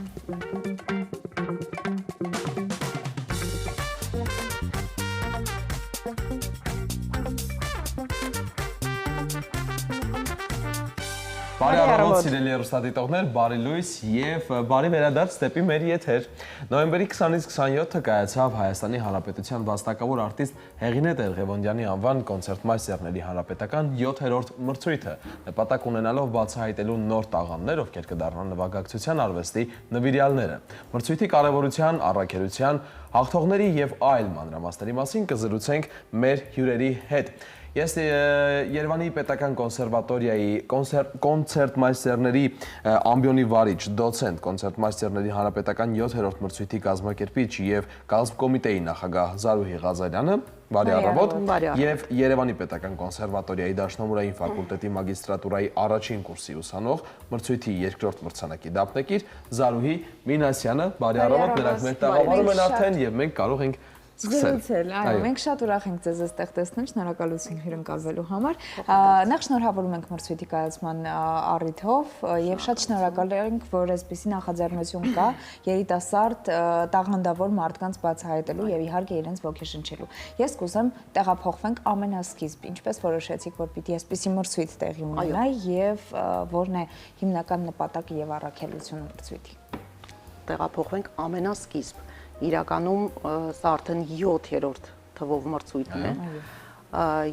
Բարի առավոտ սիրելի հեռուստադիտողներ, բարի լույս եւ բարի վերադարձ դեպի մեր եթեր։ Նոյեմբերի 20-ից 27-ը կայացավ Հայաստանի Հանրապետության վաստակավոր արտիստ Հեղինե Տեր-Ղևոնդյանի անվան կոնցերտմայստերների հանրապետական 7-րդ մրցույթը, նպատակ ունենալով բացահայտելու նոր տաղանդներ, ովքեր կդառնան նվագակցության արվեստի նվիրյալները։ Մրցույթի կարևորության, առաքելության, հաղթողների եւ այլ մանրամասների մասին կզրուցենք մեր հյուրերի հետ։ Ես Երևանի պետական կոնսերվատորիայի կոնցերտմայստերների ամբիոնի վարիչ, դոցենտ, կոնցերտմայստերների հանրապետական 7-րդ մրցույթի կազմակերպիչ եւ կազմկոմիտեի նախագահ Զարուհի Ղազարյանը, բարի առավոտ, եւ Երևանի պետական կոնսերվատորիայի դաշնամուրային ֆակուլտետի մագիստրատուրայի առաջին կուրսի ուսանող, մրցույթի երկրորդ մրցանակի դափնեկիր Զարուհի Մինասյանը, բարի առավոտ, նրանք մեր տաղավարում են արդեն եւ մենք կարող ենք Զրուցել, այո, մենք շատ ուրախ ենք ձեզ այստեղ տեսնել, շնորհակալություն հյուրընկալվելու համար։ Նախ շնորհավորում ենք մրցույթի կայացման առիթով եւ շատ շնորհակալ ենք, որ այսպիսի նախաձեռնություն կա երիտասարդ տաղանդավոր մարդկանց բացահայտելու եւ իհարկե իրենց ոգեշնչելու։ Ես կուզեմ տեղափոխվենք ամենասկիզբ, ինչպես որոշեցիք, որ պիտի այսպիսի մրցույթ տեղի ունենա եւ որն է հիմնական նպատակը եւ առաքելությունը մրցույթի։ Տեղափոխվենք ամենասկիզբ։ Իրականում սա արդեն 7-րդ թվով մրցույթն է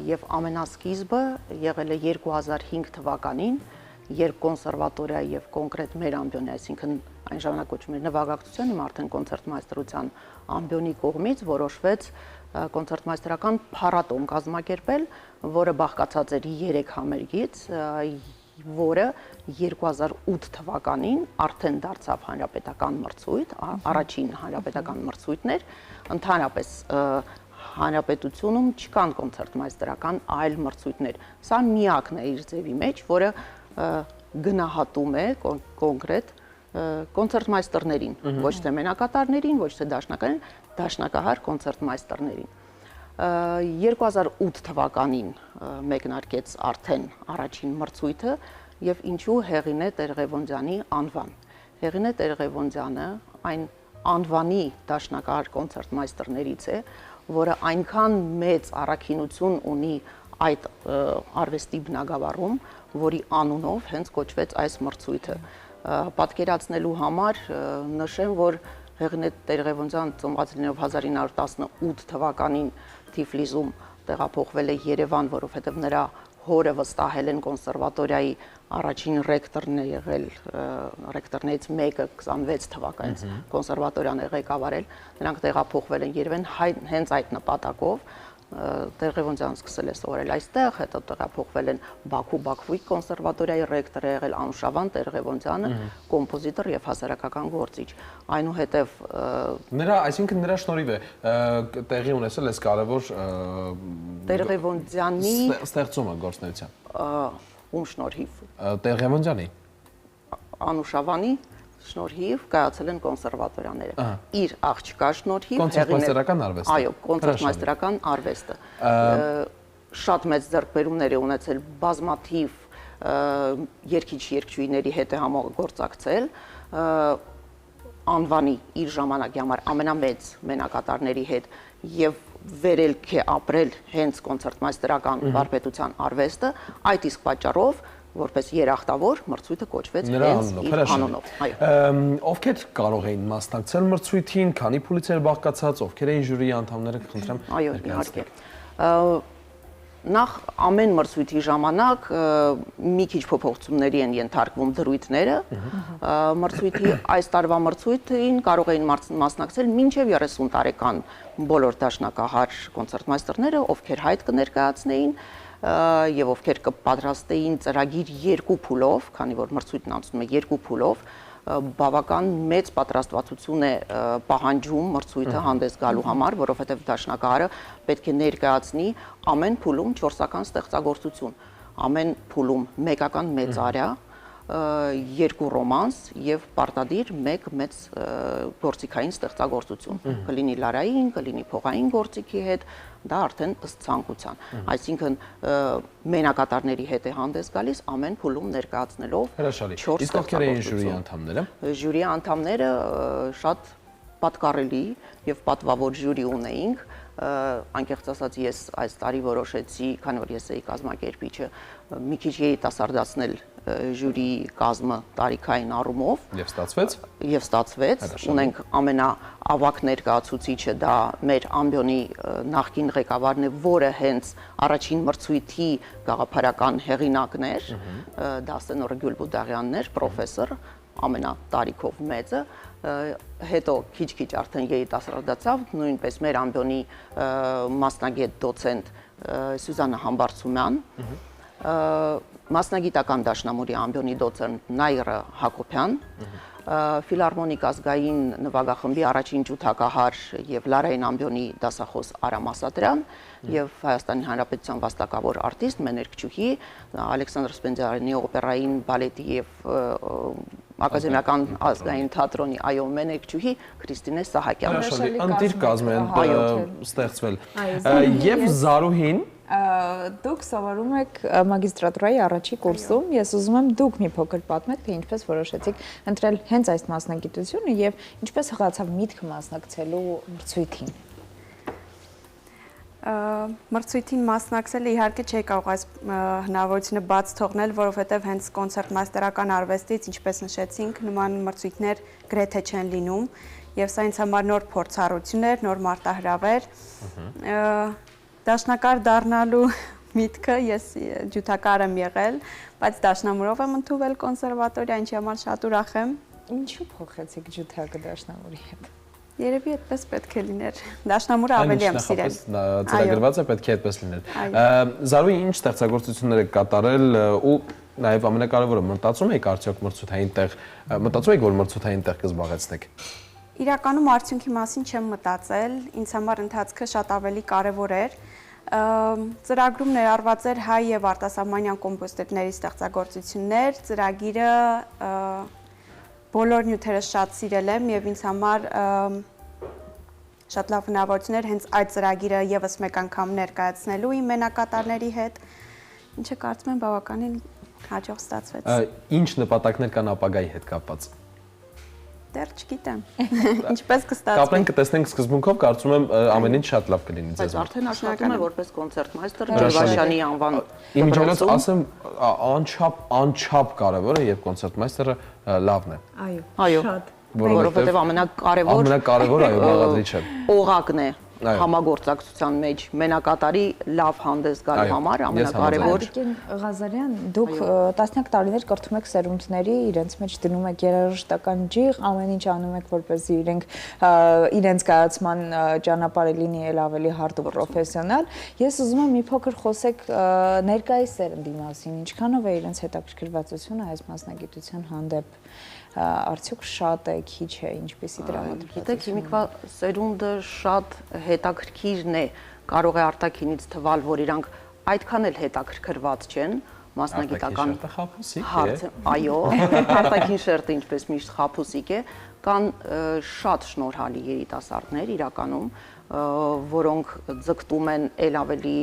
եւ ամենասկիզբը եղել է 2005 թվականին, երբ կոնսերվատորիայի եւ կոնկրետ մեր ամբիոնի, այսինքն այն ժամանակ կոչվում էր նվագակցության, հիմա արդեն կոնցերտմայստերության ամբիոնի կողմից որոշվեց կոնցերտմայստերական փառատոն կազմակերպել, որը բաղկացած էր 3 համերգից, որը 2008 թվականին արդեն դարձավ հանրապետական մրցույթ, առաջին հանրապետական մրցույթն էր, ընդհանրապես հանրապետությունում չկան կոնցերտմայստերական այլ մրցույթներ։ Սա միակն է իր ձևի մեջ, որը գնահատում է կոնկրետ կոնցերտմայստերներին, ոչ թե մենակատարներին, ոչ թե դաշնակահար կոնցերտմայստերներին։ 2008 թվականին մեկնարկեց արդեն առաջին մրցույթը եւ ինչու Հեղինե Տեր-Ղևոնդյանի անվան։ Հեղինե Տեր-Ղևոնդյանը այն անվանի դաշնակահար կոնցերտմայստերներից է, որը այնքան մեծ առաքինություն ունի այդ արվեստի բնագավառում, որի անունով հենց կոչվեց այս մրցույթը։ Պատկերացնելու համար նշեմ, որ Հեղինե Տեր-Ղևոնդյան ծնված լինելով 1918 թվականին Թիֆլիսում տեղափոխվել է Երևան, որովհետև նրա հորը վստահել են կոնսերվատորիայի առաջին ռեկտորն է եղել, ռեկտորներից մեկը 26 թվականից կոնսերվատորիան է ղեկավարել, նրանք տեղափոխվել են Երևան հենց այդ նպատակով, Տեր-Ղևոնդյանը սկսել է սովորել այստեղ, հետո տեղափոխվել են Բաքվի կոնսերվատորիայի ռեկտոր է եղել Անուշավան Տեր-Ղևոնդյանը, կոմպոզիտոր եւ հասարակական գործիչ։ Այնուհետև նրա, այսինքն նրա շնորհիվ է տեղի ունեցել այս կարևոր Տեր-Ղևոնդյանի ստեղծումը գործնեության։ Ում շնորհիվ։ Տեր-Ղևոնդյանի։ Անուշավանի շնորհիվ կայացել են կոնսերվատորիաները։ Իր աղջկա շնորհիվ կոնցերտմայստերական արվեստը։ Այո, կոնցերտմայստերական արվեստը։ Շատ մեծ ձեռքբերումներ է ունեցել բազմաթիվ երգիչ-երգչուհիների հետ է համագործակցել, անվանի իր ժամանակի համար ամենամեծ մենակատարների հետ եւ վերելք է ապրել հենց կոնցերտմայստերական վարպետության արվեստը, այդ իսկ պատճառով որպես երախտավոր մրցույթը կոչվեց հենց իր անունով։ Ովքեր կարող էին մասնակցել մրցույթին, քանի փուլից էր բաղկացած, ովքեր էին ժյուրիի անդամները, կխնդրեմ։ Այո, իհարկե։ Նախ ամեն մրցույթի ժամանակ մի քիչ փոփոխությունների են ենթարկվում դրույթները։ Մրցույթի այս տարվա մրցույթին կարող էին մասնակցել մինչև 30 տարեկան բոլոր դաշնակահար կոնցերտմայստերները, ովքեր հայտ կներկայացնեին եւ ովքեր կպատրաստեին ծրագիր 2 փուլով, քանի որ մրցույթն անցնում է 2 փուլով, բավական մեծ պատրաստվածություն է պահանջում մրցույթը հանդես գալու համար, որովհետև դաշնակահարը պետք է ներկայացնի ամեն փուլում 4-ական ստեղծագործություն, ամեն փուլում մեկական մեծ արյա, 2 ռոմանս եւ պարտադիր 1 մեծ գործիքային ստեղծագործություն։ Կլինի լարային, կլինի փողային գործիքի հետ, դա արդեն ըստ ցանկության։ Այսինքն մենակատարների հետ է հանդես գալիս ամեն փուլում ներկայացնելով 4 Իսկ ովքեր էին ժյուրի անդամները։ Ժյուրի անդամները շատ պատկառելի եւ պատվավոր ժյուրի ունեինք։ Անկեղծ ասած ես այս տարի որոշեցի, քանի որ ես էի կազմակերպիչը, մի քիչ երիտասարդացնել ժյուրի կազմը տարիքային առումով եւ ստացվեց ունենք ամենաավագ ներկայացուցիչը դա մեր ամբիոնի նախկին ղեկավարն է, որը հենց առաջին մրցույթի գաղափարական հեղինակն էր, Դասենոր Գյուլբուդաղյանն էր, պրոֆեսոր, ամենատարիքով մեծը, հետո քիչ-քիչ արդեն երիտասարդացավ, նույնպես մեր ամբիոնի մասնագետ դոցենտ Սյուզաննա Համբարձումյան, մասնագիտական դաշնամուրի ամբիոնի դոցենտ Նայիրը Հակոբյան, ֆիլհարմոնիկ ազգային նվագախմբի առաջին ջութակահար եւ Լարային ամբիոնի դասախոս Արամ Ասատրյան եւ Հայաստանի Հանրապետության վաստակավոր արտիստ մեներկչուհի Ալեքսանդր Սպենդիարյանի օպերային բալետի եւ ակադեմիական ազգային թատրոնի այո մեներկչուհի Քրիստինե Սահակյանը։ Անտիր կազմ են ստեղծվել։ Եվ Զարուհին Դուք սովորում եք մագիստրատուրայի առաջի կուրսում, ես ուզում եմ դուք մի փոքր պատմեք, թե ինչպես որոշեցիք ընտրել հենց այս մասնագիտությունը եւ ինչպես հղացավ միտքը մասնակցելու մրցույթին։ Մրցույթին մասնակցելը իհարկե չէի կարող այս հնարավորությունը բաց թողնել, որովհետև հենց կոնցերտմայստերական արվեստից, ինչպես նշեցինք, նման մրցույթներ գրեթե չեն լինում, եւ սա ինձ համար նոր փորձառություն էր, նոր մարտահրավ էր։ Դաշնակահար դառնալու միտքը ես ջութակահար եմ եղել, բայց դաշնամուրով եմ ընդունվել կոնսերվատորիա, ինչի համար շատ ուրախ եմ։ Ինչու փոխեցիք ջութակը դաշնամուրի հետ։ Երևի այդպես պետք է լիներ։ Դաշնամուրը ավելի եմ սիրել։ Ծրագրված է պետք է այդպես լիներ։ Զարուհի ինչ ստեղծագործություններ եք կատարել ու նաև ամենակարևորը մտածում եք արդյոք մրցութային տեղ, մտածում եք որ մրցութային տեղ կզբաղեցնեք։ Իրականում արդյունքի մասին չեմ մտածել, ինձ համար ընթացքը շատ ավելի կարևոր էր։ Ծրագրում ներառված էր հայ եւ արտասահմանյան կոմպոզիտորների ստեղծագործություններ, ծրագիրը բոլոր նյութերը շատ սիրել եմ եւ ինձ համար շատ լավ հնարավորություն էր հենց այդ ծրագիրը եւս մեկ անգամ ներկայացնելու իմ մենակատարների հետ, ինչը կարծում եմ բավականին հաջող ստացվեց։ Ինչ նպատակներ կան ապագայի հետ կապված։ Դեռ չգիտեմ։ Ինչպես կստացվի։ Կապենք կտեսնենք սկզբունքով, կարծում եմ ամեն ինչ շատ լավ կլինի ձեզ։ Բայց արդեն աշխատում է որպես կոնցերտմայստեր Ջերվաշյանի անվան։ Իմիջիայլոց ասեմ անչափ կարևոր է եւ կոնցերտմայստերը լավն է։ Այո։ Որովհետեւ ամենակարևոր այո բաղադրիչը օղակն է համագործակցության մեջ մենակատարի լավ հանդես գալու համար ամենակարևոր։ Ղազարյան, դուք տասնյակ տարիներ կրթում եք սերունդների, իրենց մեջ դնում եք երաժշտական ջիղ, ամեն ինչ անում եք, որպեսզի իրենց կայացման ճանապարհը լինի ել ավելի հարթ ու պրոֆեսիոնալ։ Ես ուզում եմ մի փոքր խոսեք ներկայիս սերնդի մասին, ինչքանով է իրենց հետաքրքրվածությունը այս մասնագիտության հանդեպ։ Արդյոք շատ է, քիչ է, ինչպեսի դրամատուրգիա։ Գիտեք, հիմիկվա սերունդը շատ հետաքրքիրն է, կարող է արտաքինից թվալ, որ իրանք այդքան էլ հետաքրքրված չեն, մասնագիտական հարցը, այո, արտաքին շերտը ինչպես միշտ խաբուսիկ է, կան շատ շնորհալի երիտասարդներ իրականում, որոնք ձգտում են ել ավելի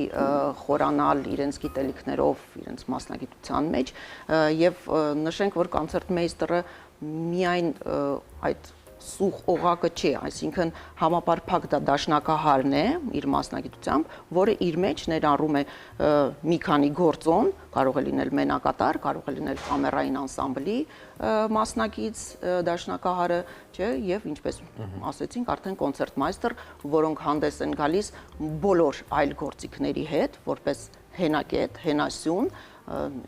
խորանալ իրենց գիտելիքներով, իրենց մասնագիտության մեջ եւ նշենք, որ կոնցերտմեյստերը միայն այդ սուղ օղակը չի, այսինքն համապարփակ դա դաշնակահարն է իր մասնագիտությամբ, որը իր մեջ ներառում է մի քանի գործոն, կարող է լինել մենակատար, կարող է լինել կամերային անսամբլի մասնակից դաշնակահարը, չէ, եւ ինչպես ասեցինք, արդեն կոնցերտմայստեր, որոնք հանդես են գալիս բոլոր այլ գործիքների հետ, որպես հենակետ, հենասյուն,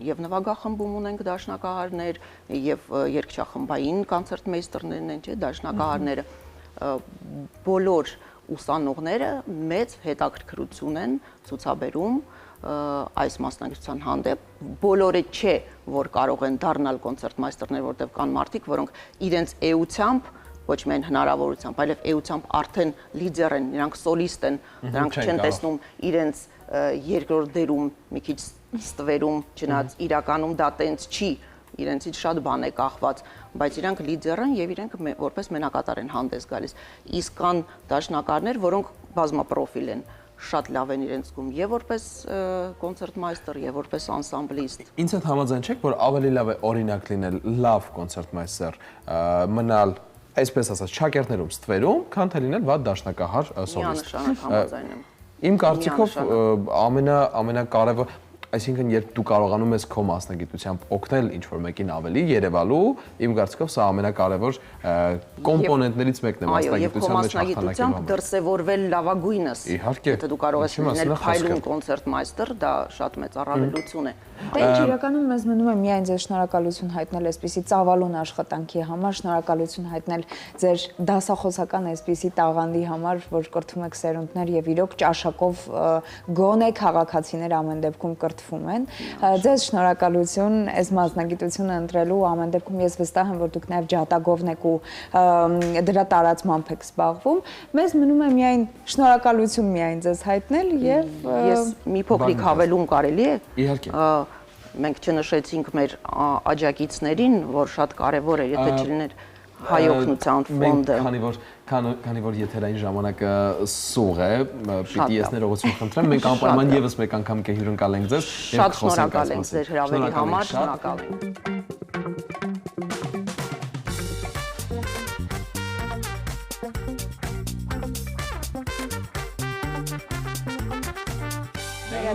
եւ նվագախմբում ունենք դաշնակահարներ եւ երգչախմբային կոնցերտմեյստերներն են, չէ, դաշնակահարները բոլոր ուսանողները մեծ հետաքրքրություն են ցուցաբերում այս մասնագիտության հանդեպ, բոլորը չէ, որ կարող են դառնալ կոնցերտմայստերներ, որտեղ կան մարդիկ, որոնք իրենց էությամբ, ոչ միայն հնարավորությամբ, այլև էությամբ արդեն լիդեր են, նրանք սոլիստ են, նրանք չեն տեսնում իրենց երկրորդ դերում, մի քիչ ստվերում, չնայած իրականում դա տենց չի, իրենցից շատ բան է կախված, բայց իրանք լիդեր են եւ իրենք որպես մենակատար են հանդես գալիս։ Իսկ կան դաշնակարներ, որոնք բազմապրոֆիլ են, շատ լավ են իրենց զգում եւ որպես կոնցերտմայստեր եւ որպես անսամբլիստ։ Ինձ հետ համաձայն չեք, որ ավելի լավ է օրինակ լինել լավ կոնցերտմայստեր, մնալ այսպես ասած շակերտներում ստվերում, քան թե լինել վատ դաշնակահար սոլիստ։ Միանշանակ համաձայն եմ։ Իմ կարծիքով ամենակարևոր, այսինքն երբ դու կարողանում ես քո մասնագիտությամբ օգնել ինչ-որ մեկին ավելի երևալու, իմ կարծիքով սա ամենակարևոր կոմպոնենտներից մեկն է մասնագիտության մեջ հաղթանակի համար։ Դրսևորվել լավագույնս։ Եթե դու կարող ես լինել փայլուն կոնցերտմայստեր, դա շատ մեծ առավելություն է։ Դե իրականում մեզ մնում է միայն ձեր շնորհակալություն հայտնել այսպիսի ծավալուն աշխատանքի համար, շնորհակալություն հայտնել ձեր դասախոսական այսպիսի տաղանդի համար, որ կրթում եք սերունդներ եւ իրոք ճաշակով գոնե քաղաքացիներ ամեն դեպքում կրթվում են։ Ձեզ շնորհակալություն այս մասնագիտությունը ընտրելու, ամեն դեպքում ես վստահ եմ, որ դուք նաեւ ջատագովն եք ու դրա տարածմամբ եք զբաղվում։ Մեզ մնում է միայն շնորհակալություն միայն ձեզ հայտնել եւ ես մի փոքրիկ հավելում կարելի է։ Իհարկե։ Մենք չնշեցինք մեր աջակիցներին, որ շատ կարևոր է, եթե չլիներ հայ օգնության ֆոնդը։ Քանի որ եթերային ժամանակը սուղ է, պիտի ես ներողություն խնդրեմ, մենք անպայման եւս մեկ անգամ կհյուրընկալենք ձեզ եւ խոսենք այս մասին։ Շատ շնորհակալ ենք ձեր հրավերի համար, շնորհակալ ենք։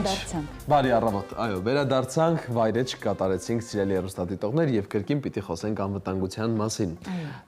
Վերադարձանք։ Բարի առավոտ, այո, վերադարձանք, վայրեջ կատարեցինք սիրելի հեռուստադիտողներ եւ կրկին պիտի խոսենք անվտանգության մասին։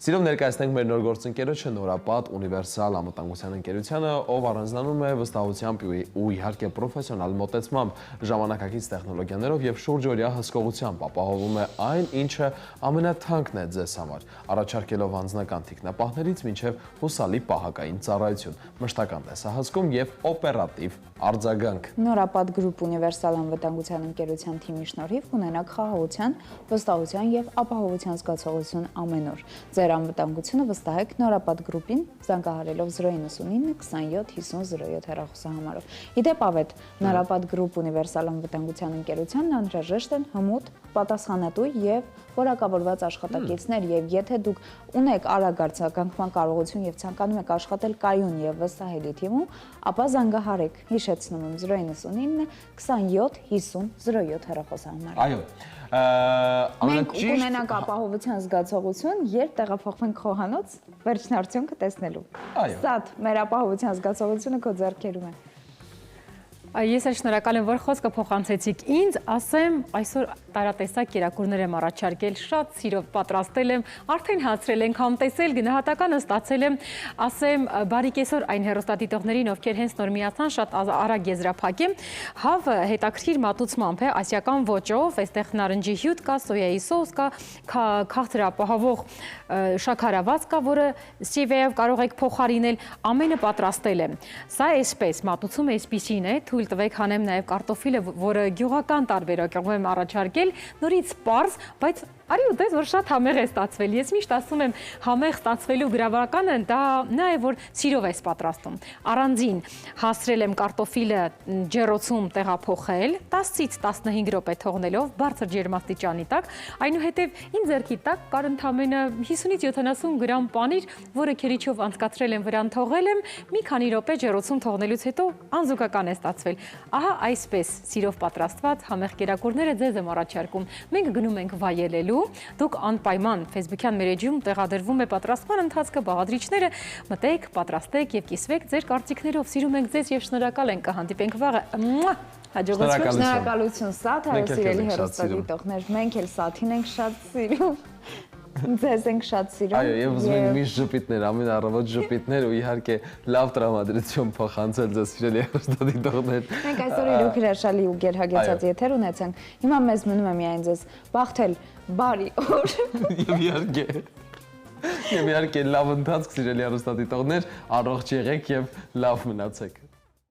Սիրով ներկայացնենք մեր նոր գործընկերոջը Նորապատ Ունիվերսալ անվտանգության ընկերությանը, ով առանձնանում է վստահությամբ ու իհարկե պրոֆեսիոնալ մոտեցմամբ, ժամանակակից տեխնոլոգիաներով եւ շուրջօրյա հսկողությամբ ապահովում է այն, ինչը ամենաթանկն է ձեզ համար, առաջարկելով անձնական թիկնապահներից մինչև հուսալի պահակային ծառայություն, մշտական տեսահսկում եւ օպերատիվ արձագանք։ Նորապատ գրուպ ունիվերսալ անվտանգության ընկերության թիմի շնորհիվ կունենաք խաղաղության, վստահության եւ ապահովության զգացողություն ամեն օր։ Ձեր անվտանգությունը վստահեք Նորապատ գրուպին, զանգահարելով 099 27 50 07 հեռախոսահամարով։ Իդեպ ավետ, Նորապատ գրուպ ունիվերսալ անվտանգության ընկերությանն անհրաժեշտ են հմուտ, պատասխանատու եւ որակավորված աշխատակիցներ, եւ եթե դուք ունեք արագ արձագանքման կարողություն եւ ցանկանում եք աշխատել կայուն եւ վստահելի թիմում, ապա զանգահարեք, հիշեցնում եմ 099 27 50 07 հեռախոսահամարով։ Այո։ Մենք ունենանք ապահովության զգացողություն, երբ տեղափոխվենք խոհանոց վերջնարդյունքը տեսնելու։ Սա մեր ապահովության զգացողությունը քո ձեռքերում է։ Ես էլ շնորհակալ եմ, որ խոսքը փոխանցեցիք ինձ, ասեմ, այսօր տարատեսակ կերակուրներ եմ առաջարկել, շատ սիրով պատրաստել եմ, արդեն հացրել ենք, համտեսել, գնահատականը ստացել եմ, ասեմ, բարի կեսօր այն հեռուստադիտողներին, ովքեր հենց նոր միացան, շատ արագ եզրափակեմ, հավը հետաքրքիր մատուցմամբ է, ասիական ոճով, այստեղ նարնջի հյութ կա, սոյայի սոուս կա, քաղցր ապահովող շաքարավազ կա, որը ստիվիայով կարող եք փոխարինել, ամենը պատրաստել եմ։ Սա այսպես, մատուցումը այսպիսին է, թույլ տվեք հանեմ նաև կարտոֆիլը, որը գյուղական տարբերակով եմ առաջարկել, նորից պարզ, բայց արի ու դες որ շատ համեղ է ստացվել։ Ես միշտ ասում եմ, համեղ ստացվելու գրավականը դա նա է, որ սիրով ես պատրաստում։ Առանձին հասրել եմ կարտոֆիլը ջեռոցում տեղափոխել, 10-ից 15 րոպե թողնելով բարձր ջերմաստիճանի տակ, այնուհետև իմ ձեռքի տակ կար ընդամենը 50-ից 70 գրամ պանիր, որը քերիչով անցկացրել եմ վրան թողել եմ, մի քանի րոպե ջեռոցում թողնելուց հետո անզուգական է ստացվել։ Ահա այսպես սիրով պատրաստված համեղ կերակուրները ձեզ եմ առաջարկում։ Մենք գնում ենք վայելելու, դուք անպայման Facebook-յան մեր էջում տեղադրվում է պատրաստման ընթացքը, բաղադրիչները, մտեք, պատրաստեք եւ կիսվեք ձեր կարծիքներով։ Սիրում ենք ձեզ եւ շնորհակալ ենք, կհանդիպենք վաղը։ Հաջողություն։ Շնորհակալություն Սաթ, սիրելի հեռուստադիտողներ, մենք էլ Սաթին ենք շատ սիրում։ Ձեզ ենք շատ սիրում։ Այո, եւ ուզում ենք միշտ ժպիտներ, ամեն առավոտ ժպիտներ ու իհարկե լավ տրամադրություն փոխանցել ձեզ սիրելի հեռուստադիտողներ։ Մենք այսօր իրոք հրաշալի ու գերհագեցած եթեր ունեցանք։ Հիմա մեզ մնում է միայն ձեզ բախտել բարի օր։ Եվ իհարկե Եվ իհարկե լավ ընթացք, սիրելի հեռուստադիտողներ, առողջ եղեք եւ լավ մնացեք։